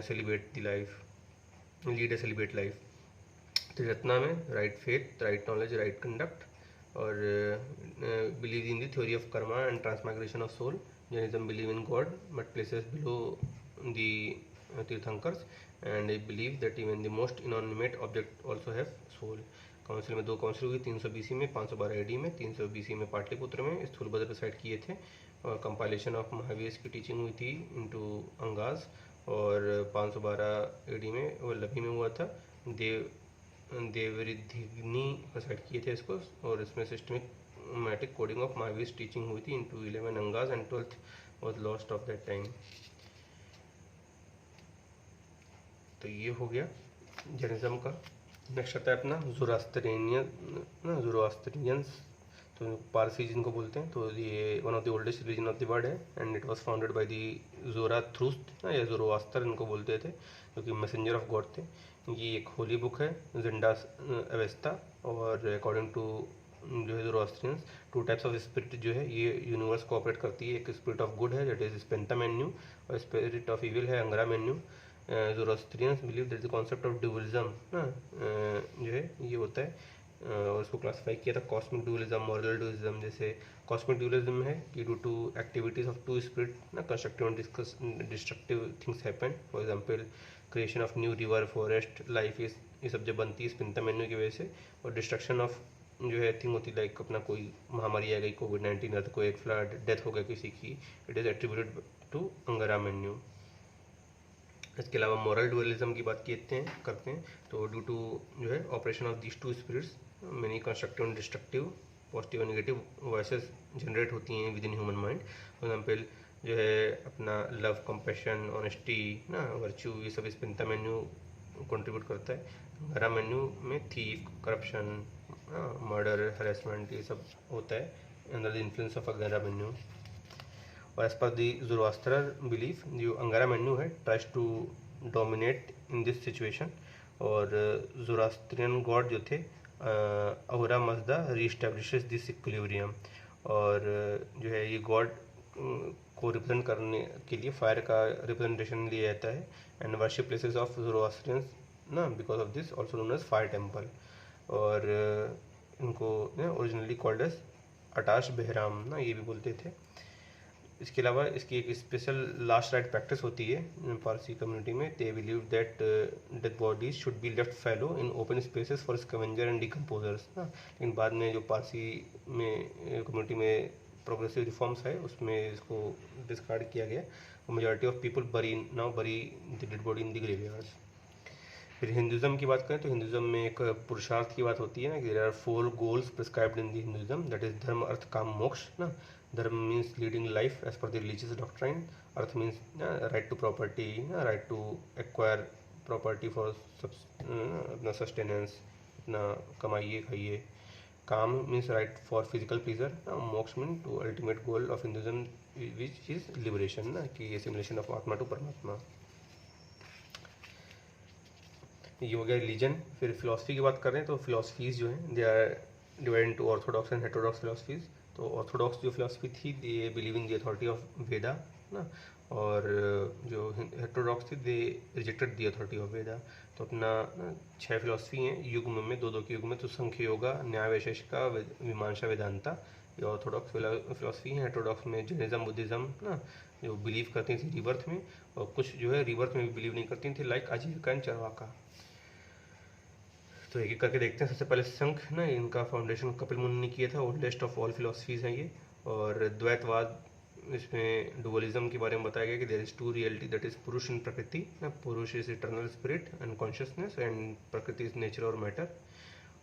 celebrate the life, lead a celebrate life. Triratna में right faith, right knowledge, right conduct, और believe in the theory of karma and transmigration of soul. Jainism believe in God but places below the tirthankars, and I believe that even the most inanimate object also have soul. Council में 2 council हुई, 300 BC में, 512 AD में। 300 BC में पाटलिपुत्र में Sthulabhadra preside किए थे, और compilation of Mahavir की टीचिंग हुई थी इनटू अंगास। और 512 AD में वल्लभी में हुआ था। देवरिधिनी प्रिसाइड किए थे इसको, और इसमें systematic coding of Mahavir teaching हुई थी into 11 angas, and 12th was lost of that time. तो ये हो गया जैनिज्म का। नेक्स्ट आता है अपना ज़ोरास्ट्रियंस, तो पारसी जिनको बोलते हैं। तो ये one of the oldest religion of the world है, and it was founded by the Zarathustra या ज़ोरोआस्टर इनको बोलते थे, जो कि मैसेंजर ऑफ गॉड थे। ये एक होली बुक है, जिंडा अवेस्ता। और अकॉर्डिंग टू जो है ज़ोरास्ट्रियंस, 2 टाइप्स ऑफ स्पिरिट जो है ये यूनिवर्स को ऑपरेट करती है। एक स्पिरिट ऑफ गुड है, दैट इज स्पेंटा मेन्यू, और स्पिरिट ऑफ इविल है Angra Mainyu. Zoroastrians believe that the concept of dualism ना जो है ये होता है, और उसको क्लासिफाई किया था कॉस्मिक ड्यूअलिज्म, मॉरल ड्यूअलिज्म। जैसे कॉस्मिक ड्यूअलिज्म है कि due to activities of 2 spirit ना, constructive and destructive things happen. For example creation of new river, forest, life, ये सब जब बनती है स्पिंटा मेन्यू की वजह से। और डिस्ट्रक्शन ऑफ जो है थिंग होती है, लाइक अपना कोई महामारी आ गई, कोविड-19 अर्थ को एक फ्लड, डेथ हो गया किसी की, इट इज़ एट्रीब्यूटेड टू अंगारा मेन्यू। इसके अलावा मॉरल डुअलिज्म की बात करते हैं तो ड्यू टू जो है operation of these 2 spirits, many constructive and destructive, positive और नेगेटिव वॉइसेस जनरेट होती हैं within human mind. For example जो है अपना लव, कंपैशन, ऑनेस्टी ना, वर्च्यू, ये सब स्पिंटा मेन्यू कंट्रीब्यूट करता है। अंगारा मेन्यू में थीफ, करप्शन, मर्डर, हरेसमेंट ये सब होता है under the influence of Angra Mainyu. और as per the Zoroaster belief जो अंगारा मेन्यू है tries to dominate in this situation. और ज़ोरोआस्ट्रियन गॉड जो थे अहुरा मज़दा रीस्टैब्लिशेस दिस इक्विलिब्रियम। और जो है ये गॉड को रिप्रेजेंट करने के लिए फायर का रिप्रेजेंटेशन लिया जाता है and worship places of Zoroastrians ना because of this also known as fire temple. और इनको originally called as Atash Behram ना ये भी बोलते थे। इसके अलावा इसकी एक स्पेशल लास्ट राइट प्रैक्टिस होती है पारसी कम्युनिटी में। They believe that dead bodies should be left fallow in open spaces for scavenger and decomposers ना। लेकिन बाद में जो पारसी में कम्युनिटी में प्रोग्रेसिव रिफॉर्म्स है उसमें इसको डिस्कार्ड किया गया। मेजॉरिटी ऑफ पीपल बरी the dead body in the graveyards. फिर हिंदुज़म की बात करें तो हिंदुज़म में एक पुरुषार्थ की बात होती है ना कि there are 4 goals prescribed in the Hinduism, that is dharma artha kama moksha ना। Dharma means leading life as per the religious doctrine. Artha means right to property, right to acquire property for अपना सस्टेनेंस, अपना कमाइए खाइए। Kama means right for physical pleasure. Moksha mean to ultimate goal of Hinduism which is liberation ना कि assimilation of आत्मा to परमात्मा। ये हो गया रिलीजन। फिर फिलॉसफी की बात करें तो फिलॉसफीज़ जो हैं they are divide into orthodox and heterodox philosophies. तो ऑर्थोडॉक्स जो फिलॉसफी थी they believe in the authority of Veda ना। और जो हेटेरोडॉक्स थी they rejected the authority of Veda. तो अपना 6 फिलॉसफी हैं युग्म में, दो के युग में। तो संख्य योगा, न्याय वैशेषिका, मीमांसा, वेदांता ये ऑर्थोडॉक्स फिलॉसफी है। हेटेरोडॉक्स में जैनिज्म, बुद्धिज़्म ना जो बिलीव करती थी रिबर्थ में, और कुछ जो है रिबर्थ में भी बिलीव नहीं करती थी लाइक आजीविका एंड चरवाका। तो एक एक करके देखते हैं। सबसे पहले संख ना इनका फाउंडेशन कपिल मुनि ने किया था, ओल्डेस्ट ऑफ ऑल फिलॉसफीज़ हैं ये। और द्वैतवाद इसमें डुअलिज्म के बारे में बताया गया कि there is 2 reality that is purusha and prakriti ना। Purusha is eternal spirit and consciousness and prakriti is nature और मैटर।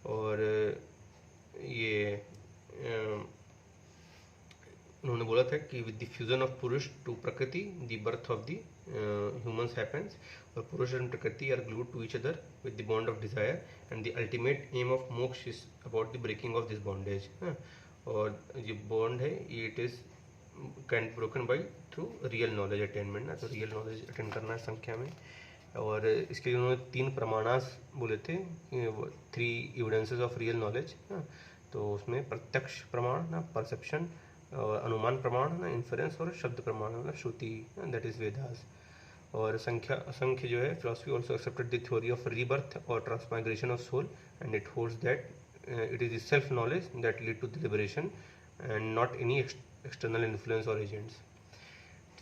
और ये उन्होंने बोला था कि with the fusion of purusha to prakriti the birth of the humans happens. और purusha and prakriti are glued to each other with the bond of desire and the ultimate aim of moksha is about the breaking of this bondage. और ये bond है it is can broken by through real knowledge attainment ना। तो real knowledge attend करना है संख्या में। और इसके लिए उन्होंने 3 प्रमाणास बोले थे, 3 एविडेंसेस ऑफ रियल नॉलेज ना। तो उसमें प्रत्यक्ष प्रमाण ना, परसेप्शन, अनुमान प्रमाण ना, इन्फरेंस, और शब्द प्रमाण मतलब श्रुति दैट इज वेदास। और संख्य जो है philosophy also accepted the theory of rebirth और transmigration of soul and it holds that it is self knowledge that lead to the liberation and not any external influence और agents.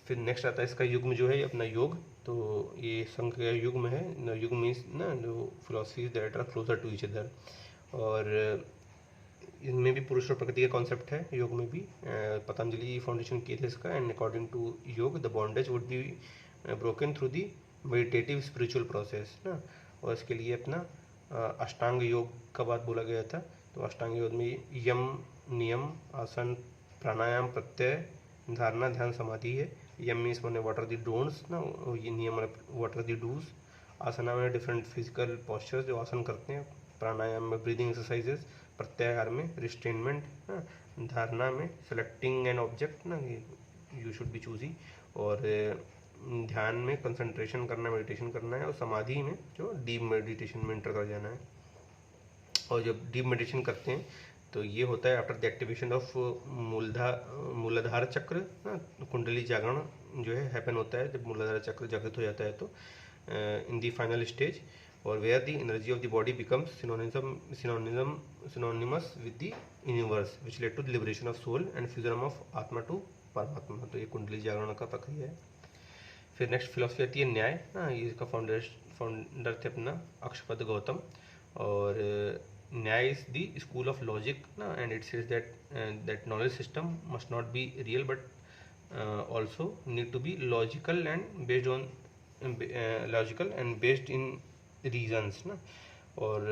फिर next आता है इसका युग्म जो है अपना योग। तो ये संख्य युग्म है। युग्म मीन्स ना जो philosophies that are closer to each other. और इनमें भी पुरुष और प्रकृति का कॉन्सेप्ट है योग में भी। पतंजलि फाउंडेशन किए थे इसका। एंड अकॉर्डिंग टू योग the bondage would be broken through the meditative spiritual process ना। और इसके लिए अपना अष्टांग योग का बात बोला गया था। तो अष्टांग योग में यम, नियम, आसन, प्राणायाम, प्रत्यय, धारणा, ध्यान, समाधि है। यम मीन्स मैंने व्हाट आर दी डोंट्स ना, ये नियम व्हाट आर दी डूज। आसना में डिफरेंट फिजिकल पॉस्चर्स जो आसन करते हैं। प्राणायाम में ब्रीदिंग एक्सरसाइजेस। प्रत्याहार में रिस्ट्रेनमेंट, धारणा में सेलेक्टिंग एन ऑब्जेक्ट ना यू शुड बी चूजी। और ध्यान में कंसंट्रेशन करना, मेडिटेशन करना है। और समाधि में जो डीप मेडिटेशन में इंटर कर जाना है। और जब डीप मेडिटेशन करते हैं तो ये होता है आफ्टर द एक्टिवेशन ऑफ मूलाधार चक्र ना, कुंडली जागरण जो है हैपन होता है जब मूलाधार चक्र जागृत हो जाता है तो इन दी फाइनल स्टेज। और where the energy of the body becomes synonymous with the universe which led to the liberation of soul and fusion of आत्मा टू परमात्मा। तो ये कुंडली जागरण का प्रक्रिया है। फिर नेक्स्ट फिलॉसफी आती है न्याय ना। ये इसका फाउंडर थे अपना अक्षपद गौतम। और Nyaya is the school of logic ना। And it says that knowledge system must not be real but also need to be logical and based in reasons ना। और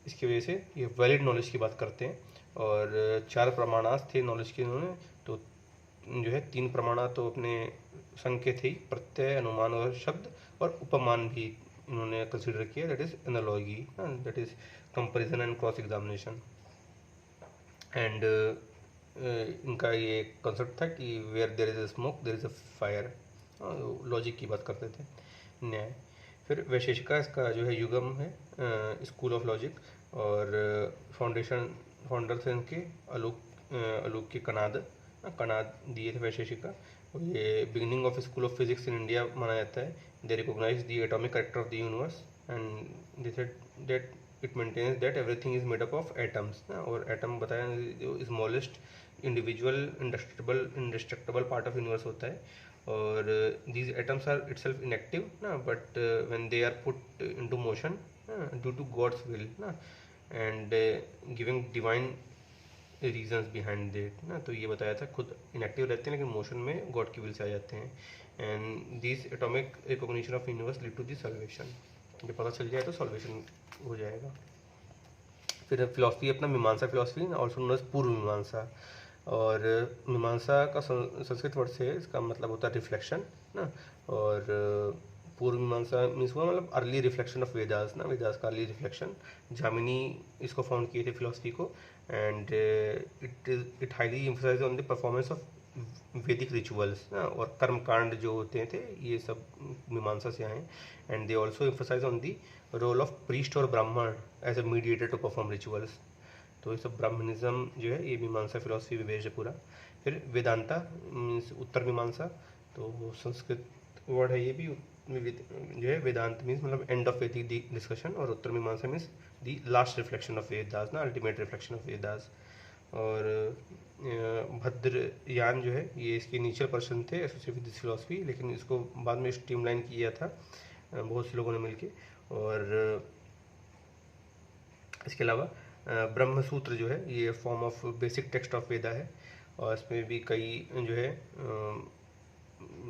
इसकी वजह से ये वैलिड नॉलेज की बात करते हैं। और 4 प्रमाणास थे नॉलेज के इन्होंने। तो जो है 3 प्रमाणा तो अपने संख्य थे, प्रत्यय, अनुमान और शब्द, और उपमान भी इन्होंने कंसिडर किया, that is analogy, that is comparison and cross examination. And इनका ये कॉन्सेप्ट था कि where there is a smoke there is a fire, logic की बात करते थे। न्याय। फिर वैशेषिका इसका जो है युगम है, स्कूल ऑफ लॉजिक, और फाउंडर थे इनके अलूक के कनाद दिए थे वैशेषिका। ये beginning of school of physics in India माना जाता है। They recognize the atomic character of the universe and they said that it maintains that everything is made up of atoms, और एटम बताया जो smallest individual indestructible part of universe होता है, और these atoms are itself inactive ना, but when they are put into motion due to God's will ना, and giving divine reasons behind it ना, तो ये बताया था खुद inactive रहते हैं लेकिन मोशन में गॉड की विल से आ जाते हैं। And this atomic recognition of universe lead to the salvation, ये पता चल जाए तो सॉल्वेशन हो जाएगा। फिर फिलॉसफी अपना मीमांसा फिलॉसफी, ऑल्सो नोन एज पूर्व मीमांसा, और मीमांसा का संस्कृत वर्ड से इसका मतलब होता है रिफ्लेक्शन ना, और पूर्व मीमांसा मीन्स हुआ मतलब अर्ली रिफ्लेक्शन ऑफ वेदास ना, वेदास का अर्ली रिफ्लेक्शन। जामिनी इसको फाउंड किए थे फिलॉसफी को, and it highly emphasize on the performance of Vedic rituals ना, और कर्म कांड जो होते थे ये सब मीमांसा से आए। And they also emphasize on the role of priest और Brahman as a mediator to perform rituals. तो ये सब ब्राह्मणिज्म जो है ये मीमांसा फिलॉसफी में बेस्ड है पूरा। फिर वेदांता मीन्स उत्तर मीमांसा, तो संस्कृत वर्ड है ये भी जो है वेदांत मीन्स मतलब एंड ऑफ वैदिक डिस्कशन, और उत्तर मीमांसा means the last reflection of Vedas ना, अल्टीमेट रिफ्लेक्शन ऑफ वेदास। और भद्रयान जो है ये इसके इनिशियल पर्सन थे एसोसिएटेड विद दिस फिलॉसफी, लेकिन इसको बाद में स्ट्रीमलाइन किया था बहुत से लोगों ने मिलके। और इसके अलावा ब्रह्म सूत्र जो है ये form of basic text of Veda है, और इसमें भी कई जो है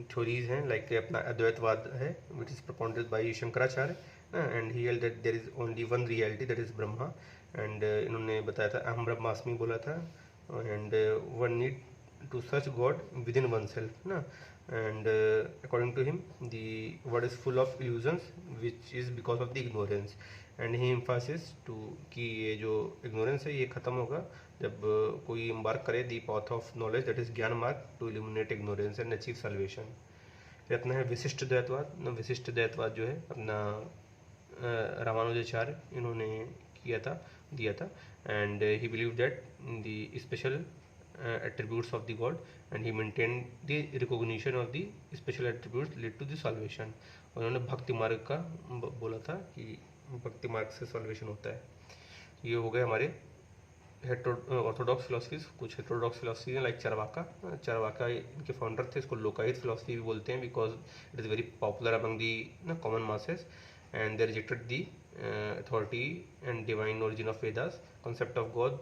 थ्योरीज हैं, लाइक अपना अद्वैतवाद है which is propounded by Shankaracharya, and he held that there is only one reality that is Brahma, and इन्होंने बताया था अहम ब्रह्मास्मि बोला था, and one need to search God within oneself ना, and according to him the world is full of illusions which is because of the ignorance, and he emphasis to कि ये जो इग्नोरेंस है ये ख़त्म होगा जब कोई एम्बार्क करे the path of knowledge that is gyan marg to illuminate ignorance and achieve salvation. फिर अपना है विशिष्ट द्वैतवाद। विशिष्ट द्वैतवाद जो है अपना रामानुजाचार्य इन्होंने दिया था, and he believe that the special attributes of the god, and he maintain the recognition of the special attributes lead to the salvation. उन्होंने भक्ति मार्ग का बोला था कि भक्ति मार्ग से सॉल्वेशन होता है। ये हो गए हमारे ऑर्थोडॉक्स फिलोसफीज। कुछ हेटेरोडॉक्स फिलोसफी हैं लाइक चारवाका इनके फाउंडर थे, इसको लोकायत फिलोसफी भी बोलते हैं because it is very popular among the common masses, and they rejected the authority and divine origin of Vedas, concept of God,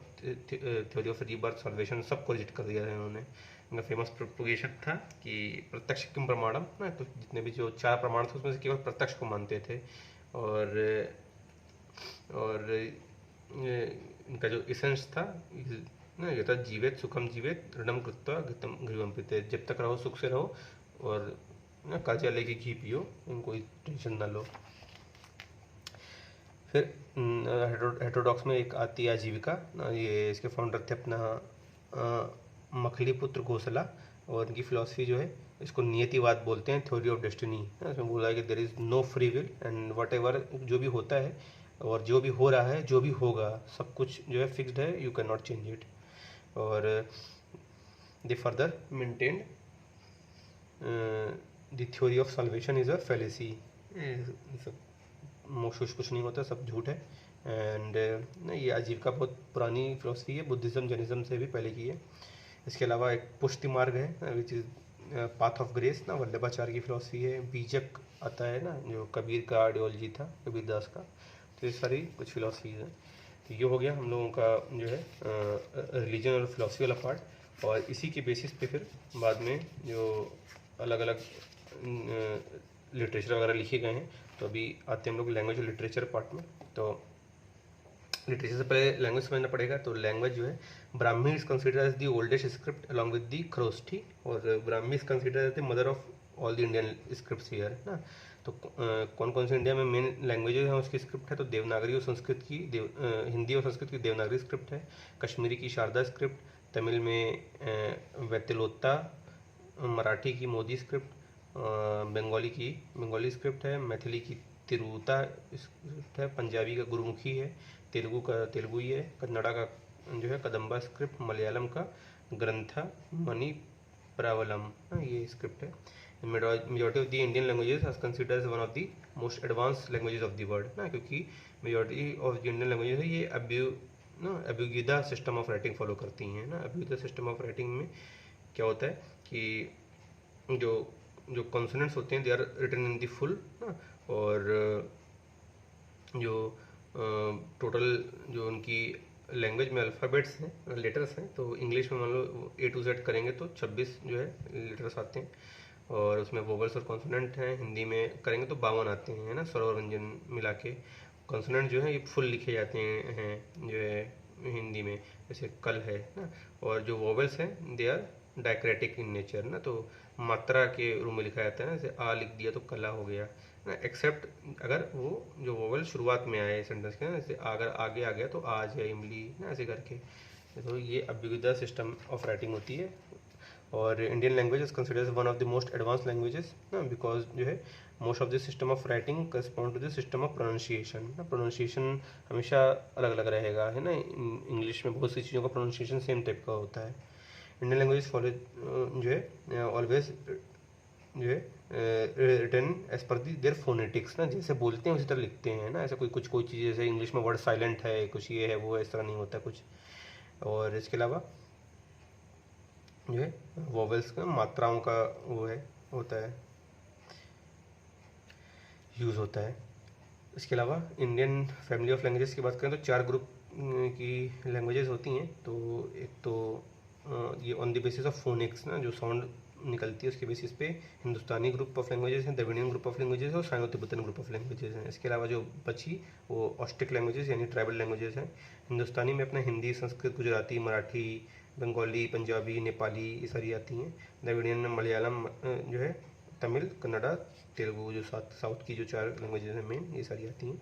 theory of rebirth, solvation, सबको reject कर दिया है इन्होंने। इनका फेमस प्रोपोगेशन था कि प्रत्यक्ष किम प्रमाणम ना, तो जितने भी जो 4 प्रमाण थे उसमें से केवल प्रत्यक्ष को मानते थे, और इनका जो इसेंस था ना ये था जीवेत सुखम जीवेत ऋणम कृत्वा गतम गृहम पीते, जब तक रहो सुख से रहो और ना काजा लेके घी पियो, कोई टेंशन ना लो। फिर हेटेरोडॉक्स में एक आती है आजीविका, ये इसके फाउंडर थे अपना मखली पुत्र घोसला, और इनकी फिलॉसफी जो है इसको नियतिवाद बोलते हैं, थ्योरी ऑफ डेस्टिनी। इसमें बोला है कि there is no free will and whatever जो भी होता है और जो भी हो रहा है जो भी होगा सब कुछ जो है फिक्स्ड है, you can not change it. और they further maintained the theory of salvation is a fallacy, सब मोक्ष कुछ नहीं होता, सब झूठ है। एंड ये आजीविका बहुत पुरानी फिलोसफी है, बुद्धिज़्म जैनिज़्म से भी पहले की है। इसके अलावा एक पुष्टि मार्ग है which is path of grace ना, वल्लभाचार्य की फिलोसफी है। बीजक आता है ना जो कबीर का आइडियोलॉजी था, कबीर दास का। तो ये सारी कुछ फिलोसफीज हैं। तो ये हो गया हम लोगों का जो है रिलीजन और फिलोसफी वाला पार्ट, और इसी के बेसिस पे फिर बाद में जो अलग अलग लिटरेचर वगैरह लिखे गए हैं। तो अभी आते हैं हम लोग लैंग्वेज और लिटरेचर पार्ट में। तो लिटरेचर से पहले लैंग्वेज समझना पड़ेगा। तो लैंग्वेज जो है Brahmi is considered as the oldest script along with the Kharosthi, और Brahmi is considered as the mother of all the Indian scripts here ना। तो कौन कौन से इंडिया में मेन लैंग्वेजेज हैं उसकी स्क्रिप्ट है, तो देवनागरी और संस्कृत की हिंदी और संस्कृत की देवनागरी स्क्रिप्ट है, कश्मीरी की शारदा स्क्रिप्ट, तमिल में वैतिलोत्ता, मराठी की मोदी स्क्रिप्ट, बंगाली स्क्रिप्ट है, मैथिली की तिरुता स्क्रिप्ट है, पंजाबी का गुरुमुखी है, तेलुगु का तेलुगुई है, कन्नड़ा का जो है कदम्बा स्क्रिप्ट, मलयालम का ग्रंथा मणिप्रवलम, ये स्क्रिप्ट है। Majority of the Indian languages are considered one of the most advance languages of the world ना, क्योंकि majority of the Indian languages है ये अभ्युगीदा सिस्टम ऑफ राइटिंग फॉलो करती हैं ना। अभ्युगीदा सिस्टम ऑफ राइटिंग में क्या होता है कि जो जो कॉन्सोनेंट्स होते हैं they are written in the full ना, और जो टोटल जो उनकी लैंग्वेज में अल्फ़ाबेट्स हैं, लेटर्स हैं, तो इंग्लिश में मान लो A to Z करेंगे तो 26 जो है लेटर्स आते हैं, और उसमें वोवल्स और कॉन्सोनेंट हैं। हिंदी में करेंगे तो 52 आते हैं, है ना, स्वर और व्यंजन मिला के। कॉन्सोनेंट जो है ये फुल लिखे जाते हैं जो है हिंदी में, जैसे कल है ना। और जो वोवल्स हैं दे आर डायक्रेटिक इन नेचर ना, तो मात्रा के रूप में लिखा जाता है ना, जैसे आ लिख दिया तो कला हो गया ना, एक्सेप्ट अगर वो जो वोवल शुरुआत में आए सेंटेंस के ना, जैसे अगर आगे आ गया तो आज या इमली ना, ऐसे करके। तो ये अभ्युदय सिस्टम ऑफ राइटिंग होती है। और Indian language is considered one of the most advance languages ना, बिकॉज जो है most of the system of writing correspond to the system of pronunciation ना। प्रोनाउंसिएशन हमेशा अलग अलग रहेगा, है ना। इंग्लिश में बहुत सी चीज़ों का प्रोनाउंसिएशन सेम टाइप का होता है। इंडियन लैंग्वेज फॉलो जो है ऑलवेज जो है written as per their phonetics ना, जैसे बोलते हैं उसी तरह लिखते हैं ना। ऐसा कोई चीज़ जैसे इंग्लिश में वर्ड साइलेंट है, कुछ ये है वो है, इस तरह नहीं होता कुछ। और इसके अलावा जो है वोवेल्स का मात्राओं का वो है होता है, यूज़ होता है। इसके अलावा इंडियन फैमिली ऑफ लैंग्वेजेस की बात करें तो 4 ग्रुप की लैंग्वेजेस होती हैं। तो एक तो ये on the basis of phonics ना, जो साउंड निकलती है उसके बेसिस पे हिंदुस्तानी ग्रुप ऑफ लैंग्वेजेस हैं, द्रविडियन ग्रुप ऑफ लैंग्वेजेस और Sino Tibetan group of languages हैं। इसके अलावा जो बची वो ऑस्टिक लैंग्वेजेस यानी ट्राइबल लैंग्वेजेस हैं। हिंदुस्तानी में अपना हिंदी, संस्कृत, गुजराती, मराठी, बंगाली, पंजाबी, नेपाली ये सारी आती हैं। द्रविडियन में मलयालम जो है, तमिल, कन्नड़ा, तेलुगु, जो साउथ की जो 4 लैंग्वेजेस हैं मेन, ये सारी आती हैं।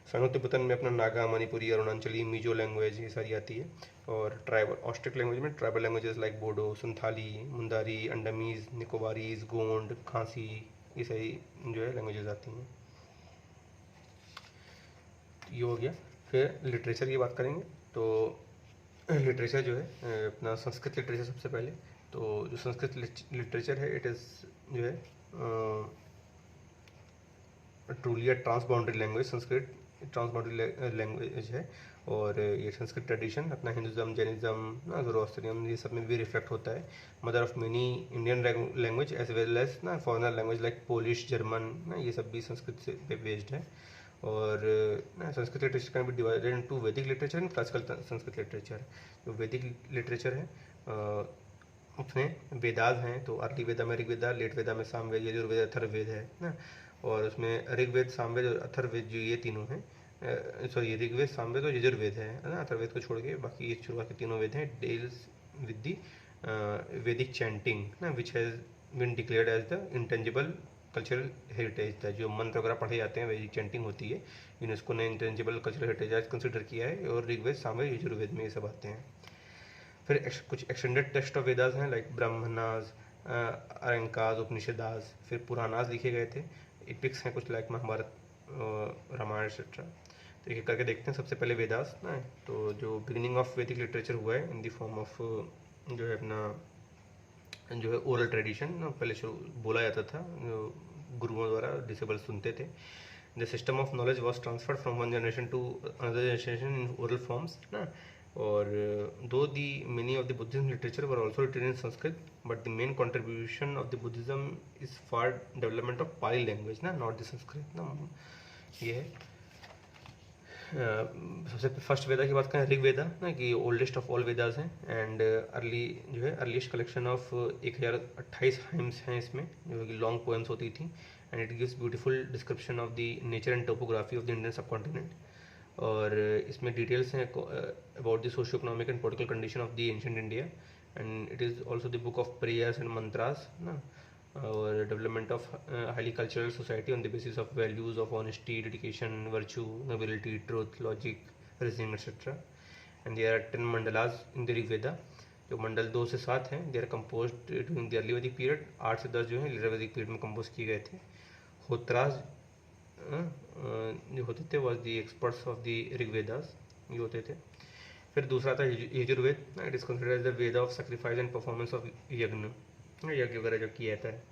साइनो तिब्बतन में अपना नागा, मणिपुरी, अरुणाचली, मिजो लैंग्वेज ये सारी आती है। और ट्राइबल ऑस्ट्रिक लैंग्वेज में tribal languages like Bodo, Santhali, Mundari, Andamese, Nicobarese, Gond, Khasi ये सारी जो है लैंग्वेजेस आती हैं। ये हो गया। फिर लिटरेचर की बात करेंगे तो लिटरेचर जो है अपना संस्कृत लिटरेचर सबसे पहले। तो जो संस्कृत लिटरेचर है इट इज़ जो है truly a transboundary language. Sanskrit transboundary language है, और ये संस्कृत ट्रेडिशन अपना हिंदुज़म, जैनिज़्म ना, ज़ोरोस्ट्रियन ये सब में भी रिफ्लेक्ट होता है। Mother of many Indian language as well as ना foreigner language like Polish, German ना, ये सब भी संस्कृत से पे बेस्ड है। और ना Sanskrit literature can be divided into Vedic literature and classical Sanskrit literature. जो वैदिक लिटरेचर है उसमें वेदास हैं, तो अर्ली वेदा में ऋग्वेदा, लेट वेदा में सामवेद, यजुर्वेद, अथर्ववेद है ना। और उसमें ऋग्वेद, सामवेद और अथर्ववेद जो ये तीनों हैं, सॉरी ऋग्वेद, सामवेद और यजुर्वेद है ना, अथर्ववेद को छोड़ के बाकी ये शुरुआत के तीनों वेद हैं। Dells with the Vedic chanting ना, which has been declared as the intangible cultural heritage था। जो मंत्र वगैरह पढ़े जाते हैं वैदिक चैंटिंग होती है, यूनेस्को ने इंटेंजिबल कल्चरल हेरिटेज कंसिडर किया है, और ऋग्वेद, सामवेद, यजुर्वेद में ये सब आते हैं। फिर कुछ एक्सटेंडेड टेक्स्ट ऑफ वेदास हैं लाइक ब्राह्मणास, अरंकास, उपनिषदास। फिर पुराणास लिखे गए थे। एपिक्स हैं कुछ लाइक महाभारत, रामायण एक्सेट्रा। तो एक करके देखते हैं। सबसे पहले वेदास ना, तो जो बिगिनिंग ऑफ वैदिक लिटरेचर हुआ है इन द फॉर्म ऑफ जो है अपना जो है ओरल ट्रेडिशन ना, पहले बोला जाता था, जो गुरुओं द्वारा डिसेबल सुनते थे। The system of knowledge was transferred from one generation to another generation in oral forms ना। और though the many of the Buddhism literature were also written in Sanskrit, but the main contribution of the Buddhism is for development of Pali language ना, not the Sanskrit ना। ये है सबसे first वेदा की बात करें, ऋग्वेदा ना, कि ओल्डेस्ट ऑफ ऑल वेदास हैं। एंड अर्ली जो है अर्लीस्ट कलेक्शन ऑफ 1028 हाइम्स हैं इसमें, जो कि लॉन्ग पोएम्स होती थी। And it gives beautiful description of the nature and topography of the Indian subcontinent. और इसमें डिटेल्स हैं about the socio economic and political condition of the ancient India. And it is also the book of prayers and mantras ना। और development of highly cultural society on the basis of values of honesty, dedication, virtue, nobility, truth, logic, reasoning etcetera. And there are 10 मंडलास in the Rigveda. जो मंडल 2 से 7 हैं, they are compose during the early Vedic period. 8 से 10 जो है letter वैदिक period में compose किए गए थे। होत्रास जो होते थे was the experts of the Rigvedas, ये होते थे। फिर दूसरा था Yajurveda. It is considered as the Veda of sacrifice and performance of yajna, यज्ञ वगैरह जो किया जाता है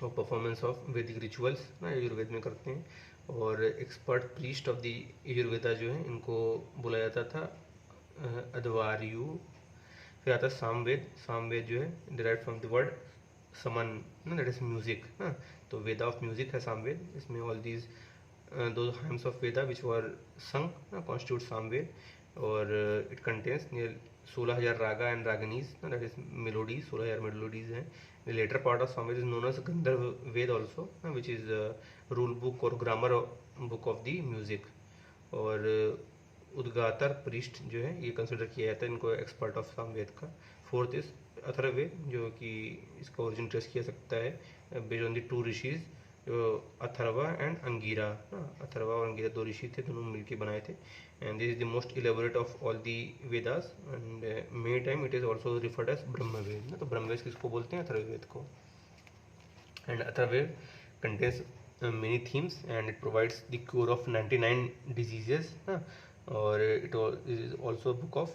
और परफॉर्मेंस ऑफ वैदिक रिचुअल्स ना यजुर्वेद में करते हैं। और expert priest of the Yajurveda जो है इनको बोला जाता था अध्वर्यु। फिर आता है सामवेद। सामवेद जो है डिराइव फ्रॉम द वर्ड समन ना, दैट इज म्यूजिक ना, तो वेदा ऑफ म्यूजिक है सामवेद। इसमें ऑल दीज दो hymns of Veda which were sung ना कॉन्स्टिट्यूट सामवेद। और it contains near 16,000 raga and raginis ना, दैट इज मेलोडीज, 16,000 मेलोडीज हैं। The later part of Samved is known as Gandharv Ved also, which is rule book और grammar book of the music। और उद्गातर पृष्ठ जो है ये कंसिडर किया जाता है इनको एक्सपर्ट ऑफ सामवेद का। फोर्थ इज अथर्ववेद, जो कि इसका ओरिजिन ट्रेस किया सकता है बेस्ड ऑन द 2 ऋषिज, जो अथर्वा एंड अंगीरा। अथर्वा और अंगीरा 2 ऋषि थे, दोनों मिलकर बनाए थे। And this is the most elaborate of all the Vedas. And many time it is also referred as Brahmaveda ना, तो ब्रह्मवेद किसको बोलते हैं? अथर्ववेद को। And Atharvaveda contains many themes and it provides the cure of 99 diseases और it is also a book of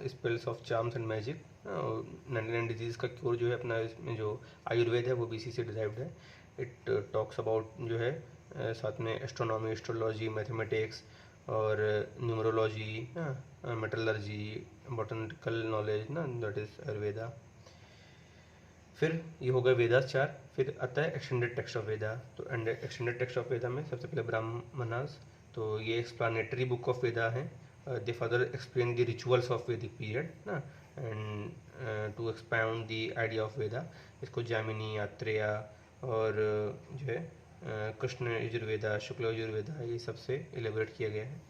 spells of charms and magic। 99 disease का cure जो है अपना इसमें जो आयुर्वेद है वो भी इसी से डिराइव्ड है। इट टॉक्स अबाउट जो है साथ में एस्ट्रोनॉमी, एस्ट्रोलॉजी, मैथमेटिक्स और न्यूमरोलॉजी, मेटलर्जी, बॉटनिकल नॉलेज ना, दैट इज आयुर्वेदा। फिर ये हो गए वेदास 4। फिर आता है एक्सटेंडेड टेक्स्ट ऑफ वेदा। तो एक्सटेंडेड टेक्स्ट ऑफ वेदा में सबसे पहले ब्राह्मणास, तो ये एक्सप्लानेटरी बुक ऑफ वेदा है। They further explain the rituals of Vedic period ना, and to expound the idea of Veda. इसको जामिनी, आत्रेय और जो है कृष्ण यजुर्वेदा, शुक्ल यजुर्वेदा, ये सबसे एलेबोरेट किया गया है।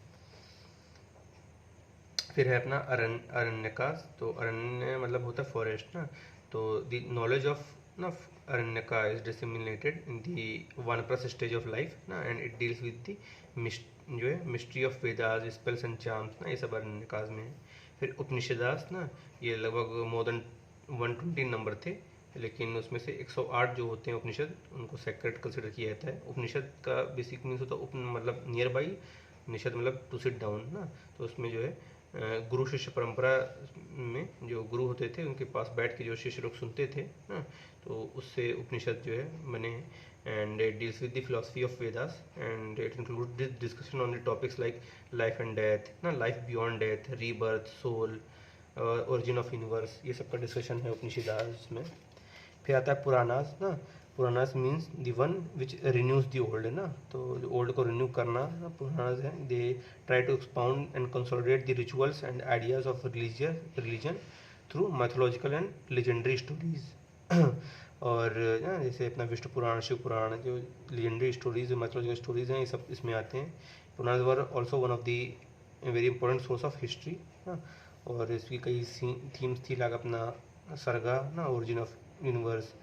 फिर है अपना अरण्यकास। तो अरण्य मतलब होता है फॉरेस्ट ना, तो द नॉलेज ऑफ ना अरण्यका इज डिसेमिनेटेड इन दी वानप्रस्थ स्टेज ऑफ लाइफ ना, and it deals with the जो है mystery of Vedas, spells and charms ना, ये सब अरण्यकास में है। फिर उपनिषदास ना, ये लगभग मोर देन 120 नंबर थे, लेकिन उसमें से 108 जो होते हैं उपनिषद उनको सेक्रेट कंसिडर किया जाता है। उपनिषद का बेसिक मीन्स होता है मतलब नियर बाई, निषद मतलब टू सिट डाउन ना, तो उसमें जो है गुरु शिष्य परंपरा में जो गुरु होते थे उनके पास बैठ के जो शिष्य लोग सुनते थे ना, तो उससे उपनिषद जो है बने। And it deals with the philosophy of Vedas and it include discussion on the topics like life and death ना, life beyond death, rebirth, soul, origin of universe, ये सब का डिस्कशन है उपनिषदास में। फिर आता है पुराणास ना। Puranas means the one which renews the old है ना, तो ओल्ड को रिन्यू करना पुराणास है। They try to expound and consolidate the rituals and ideas of religion through mythological and legendary stories. और जैसे अपना विष्णु पुराण, शिव पुराण, जो लेजेंडरी स्टोरीज, मैथोलॉजिकल स्टोरीज हैं, ये सब इसमें आते हैं। Puranas were also one of the very important source of history और इसकी कई थीम्स थी, लाइक अपना सर्गा ना, origin of universe,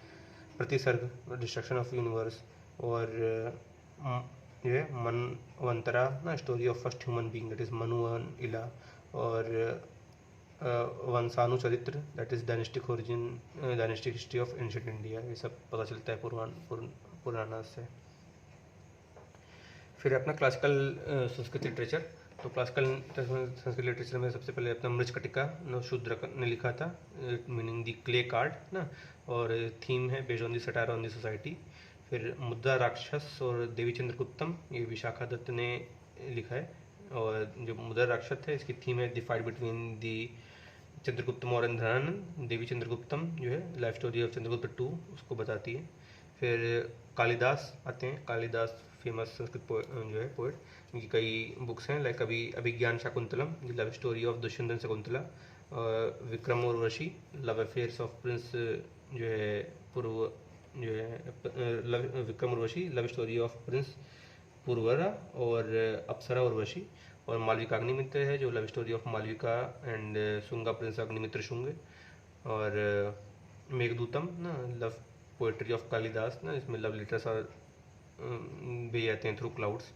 pratisarga, destruction of universe, और जो है मनवंतरा ना, story of first human being, that is Manu and Ila, और vanshanucharitra, that is dynastic origin, dynastic history of ancient India, ये सब पता चलता है पुराना से। फिर अपना क्लासिकल संस्कृत लिटरेचर। तो क्लासिकल संस्कृत लिटरेचर में सबसे पहले अपना मृच्छकटिका शूद्र ने लिखा था, मीनिंग द क्ले कार्ड ना, और थीम है based on the satire on the society. फिर मुद्रा राक्षस और देवी चंद्रगुप्तम, ये विशाखा दत्त ने लिखा है, और जो मुद्रा राक्षस है इसकी थीम है द फाइट बिटवीन दी चंद्रगुप्तम और इंद्रानंद। देवी चंद्रगुप्तम जो है लाइफ स्टोरी ऑफ चंद्रगुप्त 2 उसको बताती है। फिर कालिदास आते हैं। कालिदास फेमस संस्कृत जो है पोएट, इनकी कई बुक्स हैं, like Abhijnana Shakuntalam, love story of Dushyantan Shakuntala, Vikram Urvashi, love affairs of prince जो है पूर्व जो है Vikram Urvashi, love story of prince Pururava और अप्सरा उर्वशी, और मालविका अग्निमित्र है जो love story of Malavika and Shunga prince Agnimitra Shung, और मेघदूतम ना, लव पोएट्री ऑफ कालिदास ना, इसमें लव लेटर्स और भेजे जाते हैं through clouds.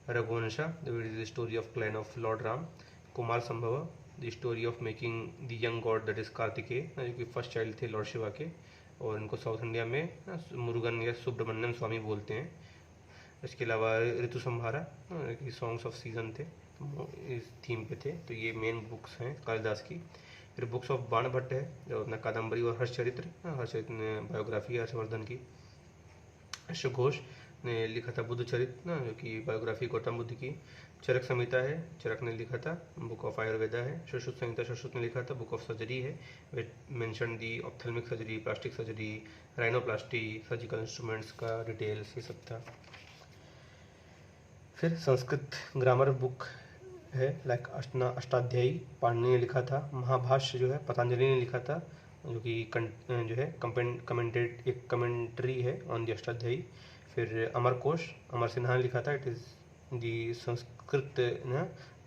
Raghuvansha, the story of clan of lord Ram. Kumarasambhava, the story of making the young god that is Kartikeya, जो कि फर्स्ट चाइल्ड थे लॉर्ड शिवा के, और इनको साउथ इंडिया में मुरुगन या सुब्रमण्यम स्वामी बोलते हैं। इसके अलावा ऋतु संहारा कि सॉन्ग्स ऑफ सीजन थे, इस थीम पे थे, तो ये मेन बुक्स हैं कालिदास की। फिर बुक्स ऑफ बाण भट्ट है, जो अपना कादम्बरी और हर्षचरित्र, हर्षचरित्र ने बायोग्राफी है हर्षवर्धन की। अश्वघोष ने लिखा था बुद्ध चरित्र ना, जो कि बायोग्राफी गौतम बुद्ध की। चरक संहिता है, चरक ने लिखा था, बुक ऑफ आयुर्वेदा है। सुश्रुत संहिता सुश्रुत ने लिखा था, बुक ऑफ सर्जरी है, which mention the ophthalmic surgery, plastic surgery, rhinoplasty, surgical instruments का डिटेल्स, ये सब था। फिर संस्कृत ग्रामर बुक है, लाइक अष्टाध्यायी पाणिनि ने लिखा था। महाभाष्य जो है पतंजलि ने लिखा था, जो कि जो है कमेंटेड एक कमेंट्री है ऑन द अष्टाध्यायी। फिर अमरकोश अमर सिन्हा ने लिखा था, it is the Sanskrit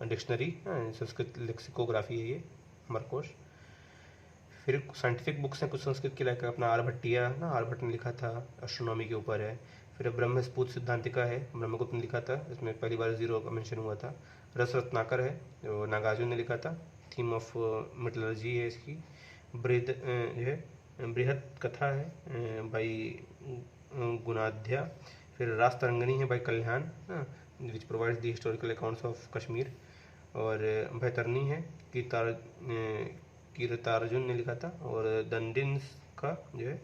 dictionary, Sanskrit lexicography है ये अमरकोश। फिर साइंटिफिक बुक्स हैं कुछ संस्कृत की, लाइक अपना आर्यभट्टिया ना, आर्यभट्ट ने लिखा था, एस्ट्रोनॉमी के ऊपर है। फिर ब्रह्मस्फुट सिद्धांतिका है, ब्रह्मगुप्त ने लिखा था, इसमें पहली बार जीरो का मेंशन हुआ था। रस रत्नाकर है, जो नागार्जुन ने लिखा था, थीम ऑफ मेटलर्जी है इसकी। बृहद जो है बृहद कथा है बाई गुणाध्या। फिर रास्तरंगिणी है by Kalyan, which provides the historical accounts of Kashmir. और भैतरनी है कीर्तार्जुन ने लिखा था, और दंडिन्स का जो है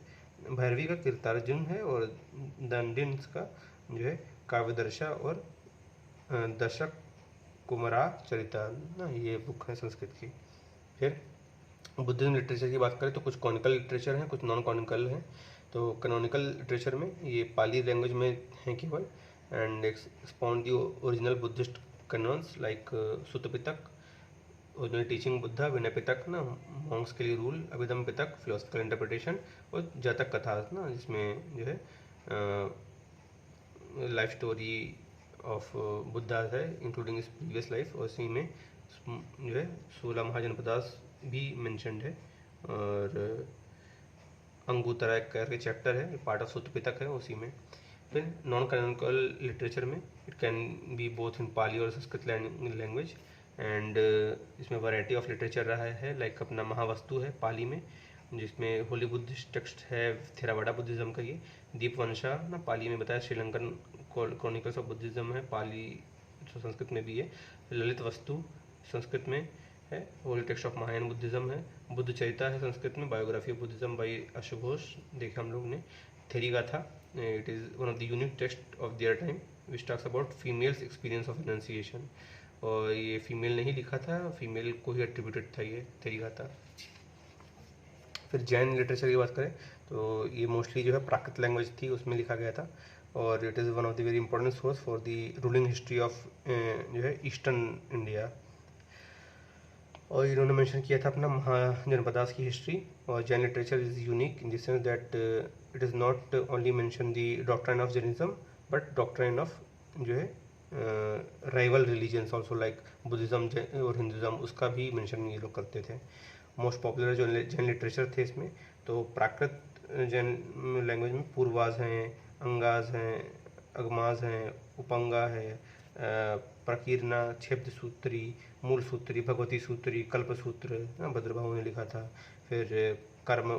भैरवी का कीर्तार्जुन है, और दंडिन्स का जो है काव्यदर्शा और दशक कुमरा चरिता ना, ये बुक है संस्कृत की। फिर बुद्धिज्म लिटरेचर की बात करें तो कुछ कॉनिकल लिटरेचर हैं, कुछ नॉन कॉनिकल हैं। तो कैनोनिकल लिटरेचर में ये पाली लैंग्वेज में हैं केवल, and expound the original Buddhist canons like Sutta Pitaka, original teaching Buddha, Vinaya Pitaka ना, मॉन्क्स के लिए rule, Abhidhamma Pitaka philosophical interpretation, और जातक कथा ना, जिसमें जो है लाइफ स्टोरी ऑफ बुद्धा है इंक्लूडिंग इस प्रीवियस लाइफ, और इसी में जो है 16 महाजनपदास भी मेंशनड है। और अंगूतरा करके चैप्टर है, पार्ट ऑफ सुत्त पिटक है उसी में। फिर नॉन कैनोनिकल लिटरेचर में it can be both in Pali और संस्कृत लैंग्वेज, एंड इसमें वैरायटी ऑफ लिटरेचर रहा है, लाइक अपना महावस्तु है पाली में, जिसमें होली बुद्धिस्ट टेक्स्ट है थेरावाड़ा बुद्धिज़्म का ये। दीपवंशा ना पाली में बताया, श्रीलंकन क्रॉनिकल्स ऑफ बुद्धिज़्म है, पाली जो संस्कृत में भी है। ललित वस्तु संस्कृत में है, holy text of Mahayana Buddhism है। बुद्ध चरिता है संस्कृत में, बायोग्राफी ऑफ बुद्धिज़्म बाई अश्वघोष देखा हम लोग ने। Therigatha, it is one of the unique text of their time which talks about females experience of enunciation, और ये फीमेल ने ही लिखा था, फीमेल को ही एट्रीब्यूटेड था ये थेरीगाथा। फिर जैन लिटरेचर की बात करें तो ये मोस्टली जो है प्राकृत लैंग्वेज थी उसमें लिखा गया था, और it is one of the very important source for the ruling history of जो है ईस्टर्न इंडिया। और इन्होंने मेंशन किया था अपना महाजनपदास की हिस्ट्री। और Jain literature is unique in the sense that it is not only mention the doctrine of Jainism but doctrine of जो है rival religions also like Buddhism और हिंदुज़्म, उसका भी मेंशन ये लोग करते थे। मोस्ट पॉपुलर जो जैन लिटरेचर थे इसमें, तो प्राकृत जैन लैंग्वेज में पूर्वाज हैं, अंगाज हैं, अगमाज हैं, उपंगा है, प्रकीर्णा, छेद सूत्री, मूल सूत्री, भगवती सूत्री, कल्प सूत्र भद्रभाव ने लिखा था। फिर कर्म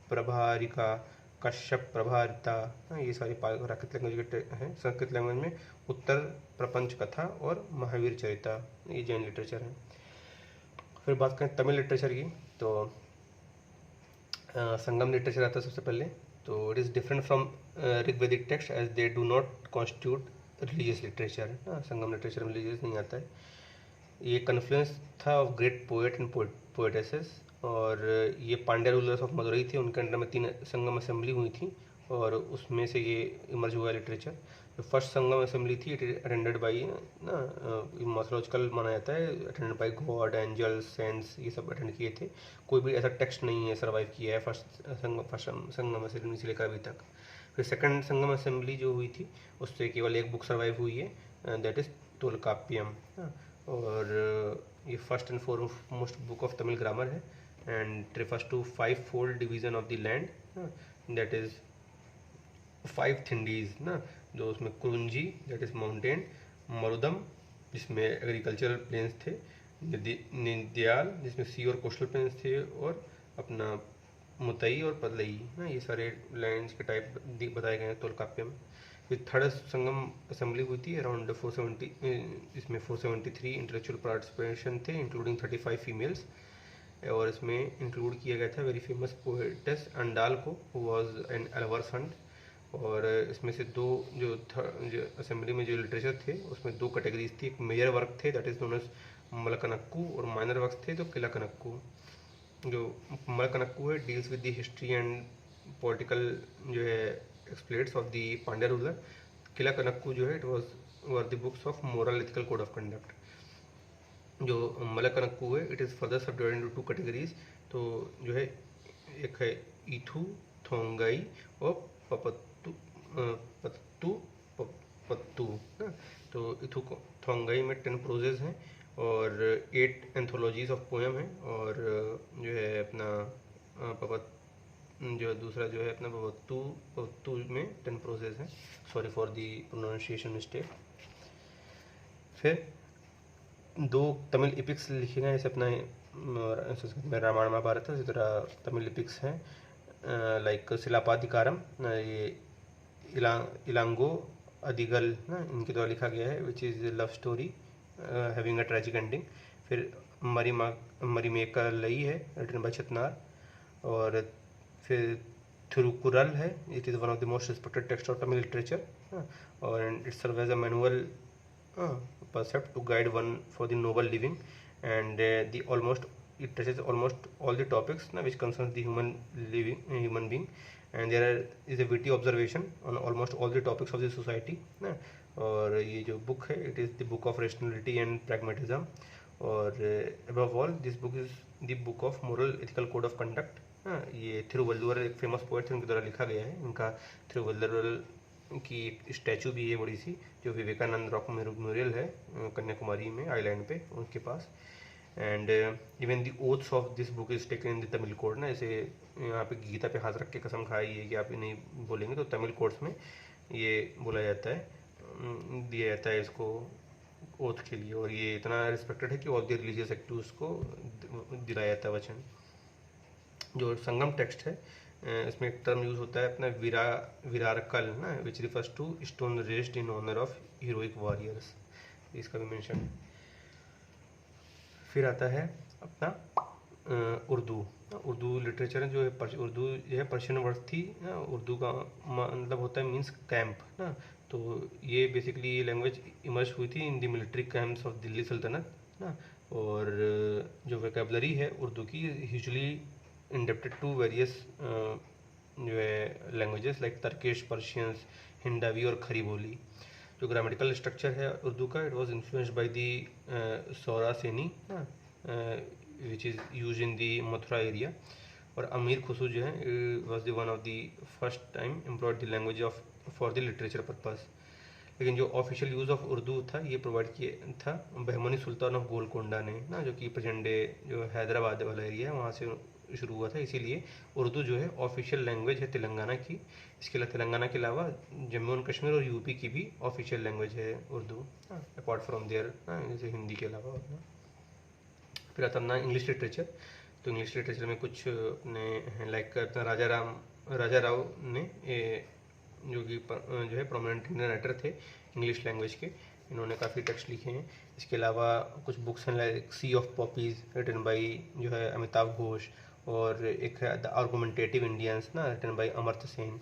प्रभारिका, कश्यप प्रभारिता, ये सारी प्राकृत लैंग्वेज के हैं। संस्कृत लैंग्वेज में उत्तर प्रपंच कथा और महावीर चरिता, ये जैन लिटरेचर है। फिर बात करें तमिल लिटरेचर की तो संगम लिटरेचर आता है सबसे पहले। तो it is different from Rigvedic text as they do not constitute religious literature. Sangam literature में रिलीजियस नहीं आता है। ये कन्फ्लुएंस था of great poet and poetesses, और ये पांड्या रूलर्स ऑफ मदुरई थे, उनके अंडर में 3 संगम असेंबली हुई थी, और उसमें से ये इमर्ज हुआ लिटरेचर। जो फर्स्ट संगम असेंबली थी इट अटेंडेड बाई ना माइथोलॉजिकल माना जाता है, attended by god, angels, saints, ये सब अटेंड किए थे। कोई भी ऐसा टेक्स्ट नहीं है सर्वाइव किया है फर्स्ट संगम असेंबली से लेकर अभी तक। फिर सेकंड संगम असेंबली जो हुई थी उससे केवल एक बुक सर्वाइव हुई है, दैट इज़ तोलकाप्पियम। और ये first and foremost book of Tamil grammar है, and refers to 5-fold division of the land, that is 5 thinais ना, जो उसमें Kurinji that is mountain, Marutam जिसमें एग्रीकल्चरल प्लेन्स थे, निंदयाल जिसमें सी और कोस्टल प्लेन्स थे, और अपना मुतई और पदलई ना, ये सारे लैंड्स के टाइप बताए गए हैं तोलकाप्य में। फिर थर्ड संगम असेंबली हुई थी अराउंड 470, इसमें 473 इंटेलेक्चुअल पार्टिसिपेशन थे इंक्लूडिंग 35 फीमेल्स, और इसमें इंक्लूड किया गया था वेरी फेमस पोएटेस अंडाल को, हु वाज एन अलवर सन। और इसमें से जो असेंबली में जो लिटरेचर थे उसमें 2 कैटेगरीज थी, एक मेजर वर्क थे that is known as Melkanakku, और माइनर वर्क थे जो किलाकनक्कू। जो मलकनक्कू है deals with the history and political जो है exploits of the Pandya ruler. Kilkanakku जो है it was were the books of moral ethical code of conduct. जो मलकनक्कू है it is further subdivided into 2 categories, तो जो है एक है ईथू थोंगाई और पपत्तू पत्तू पत्तू ना। तो इथू थोंगाई में 10 प्रोजेज हैं और 8 एंथोलॉजीज ऑफ पोएम हैं, और जो है अपना पपत जो दूसरा जो है अपना पपत्तू पत्तू में 10 प्रोजेज हैं, sorry for the pronunciation mistake. फिर 2 तमिल इपिक्स लिखे गए, जैसे अपना संस्कृत में रामायण महाभारत है, इसी तरह तमिल इपिक्स हैं लाइक शिलापाधिकारम, ये इलांगो अधिगल ना इनके द्वारा लिखा गया है, which is love story having a tragic ending. फिर मरीमेका लई है रिटन बाय छतनार, और फिर थिरुकुरल है, it is one of the most respected text of Tamil literature, और it serve as a manual percept to guide one for the noble living, and it touches almost all the topics which concerns the human being, and is a witty observation on almost all the topics of the society ना। और ये जो book है it is the book of rationality and pragmatism, और above all this book is the book of moral ethical code of conduct। ये थिरुवल्लुवर एक famous poet थे, उनके द्वारा लिखा गया है। इनका थिरुवल्लुवर की एक स्टैचू भी है बड़ी सी, जो विवेकानंद रॉक मेमोरियल है कन्याकुमारी में आइलैंड पे उनके पास। And even the oaths of this book is taken in the Tamil code ना, ऐसे यहाँ पे गीता पे हाथ रख के कसम खाई है कि आप ये नहीं बोलेंगे, तो तमिल कोड्स में ये बोला जाता है, दिया जाता है इसको ओथ के लिए, और ये इतना रिस्पेक्टेड है कि ऑल द रिलीजियस एक्टिव्स को दिलाया जाता है वचन। जो संगम टेक्स्ट है इसमें एक टर्म यूज होता है अपना विरारकल ना, which refers to stone raised in honour of heroic warriors, इसका भी मेंशन। फिर आता है अपना उर्दू लिटरेचर जो है, उर्दू जो है पर्शियन वर्ड थी ना, उर्दू का मतलब होता है मीन्स कैंप ना। तो ये बेसिकली ये लैंग्वेज इमर्ज हुई थी in the military camps of Delhi सल्तनत ना। और जो वोकैबुलरी है उर्दू की यूजुअली इंडेप्टेड टू वेरियस जो है languages like Turkish, Persians, Hindavi और खरी बोली। जो ग्रामेटिकल स्ट्रक्चर है उर्दू का it was influenced by the Sauraseni which is use in the Mathura area. और अमीर खुसू जो है was the one of the first time employed the language of for the literature purpose. लेकिन जो official use of Urdu था ये provide किया था बहमनी सुल्तान ऑफ गोलकोंडा ने ना, जो कि प्रेजेंट डे जो हैदराबाद वाला एरिया है वहाँ से शुरू हुआ था। इसीलिए उर्दू जो है ऑफिशियल लैंग्वेज है तेलंगाना की। इसके अलावा तेलंगाना के अलावा जम्मू एंड कश्मीर और यूपी की भी ऑफिशियल लैंग्वेज है उर्दू, अपार्ट फ्रॉम देयर जैसे हिंदी के अलावा। फिर आता अपना इंग्लिश लिटरेचर। तो इंग्लिश लिटरेचर में कुछ अपने लाइक राजा राव ने जो कि जो है प्रोमिनेंट इंडियन राइटर थे इंग्लिश लैंग्वेज के, इन्होंने काफ़ी टेक्स्ट लिखे हैं। इसके अलावा कुछ बुक्स हैं like sea of poppies written by जो है अमिताभ घोष, और एक है द आर्गुमेंटेटिव इंडियंस ना रिटन बाई अमर्त्य सेन।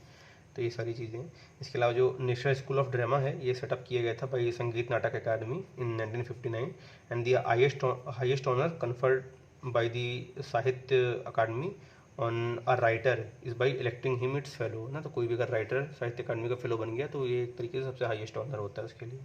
तो ये सारी चीज़ें। इसके अलावा जो नेशनल स्कूल ऑफ ड्रामा है ये सेटअप किया गया था by Sangeet Natak Akademi in 1959, and the highest honour conferred by the Sahitya Akademi on a writer is by electing him its fellow ना। तो कोई भी अगर राइटर साहित्य अकादमी का फेलो बन गया तो ये एक तरीके से सबसे हाईएस्ट ऑनर होता है उसके लिए।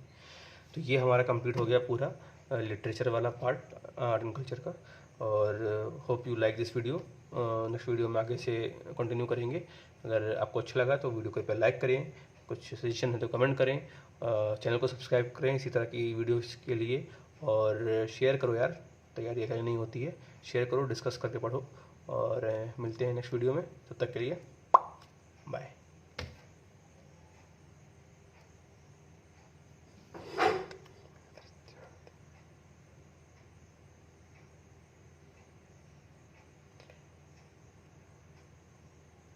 तो ये हमारा कंप्लीट हो गया पूरा लिटरेचर वाला पार्ट आर्ट एंड कल्चर का, और hope you like this video. Next video में आगे से कंटिन्यू करेंगे। अगर आपको अच्छा लगा तो वीडियो को कृपया लाइक करें, कुछ सजेशन है तो कमेंट करें, चैनल को सब्सक्राइब करें इसी तरह की वीडियोस के लिए, और शेयर करो यार, तैयारी अकेले नहीं होती है, शेयर करो, डिस्कस करके पढ़ो, और मिलते हैं नेक्स्ट वीडियो में। तब तक के लिए बाय।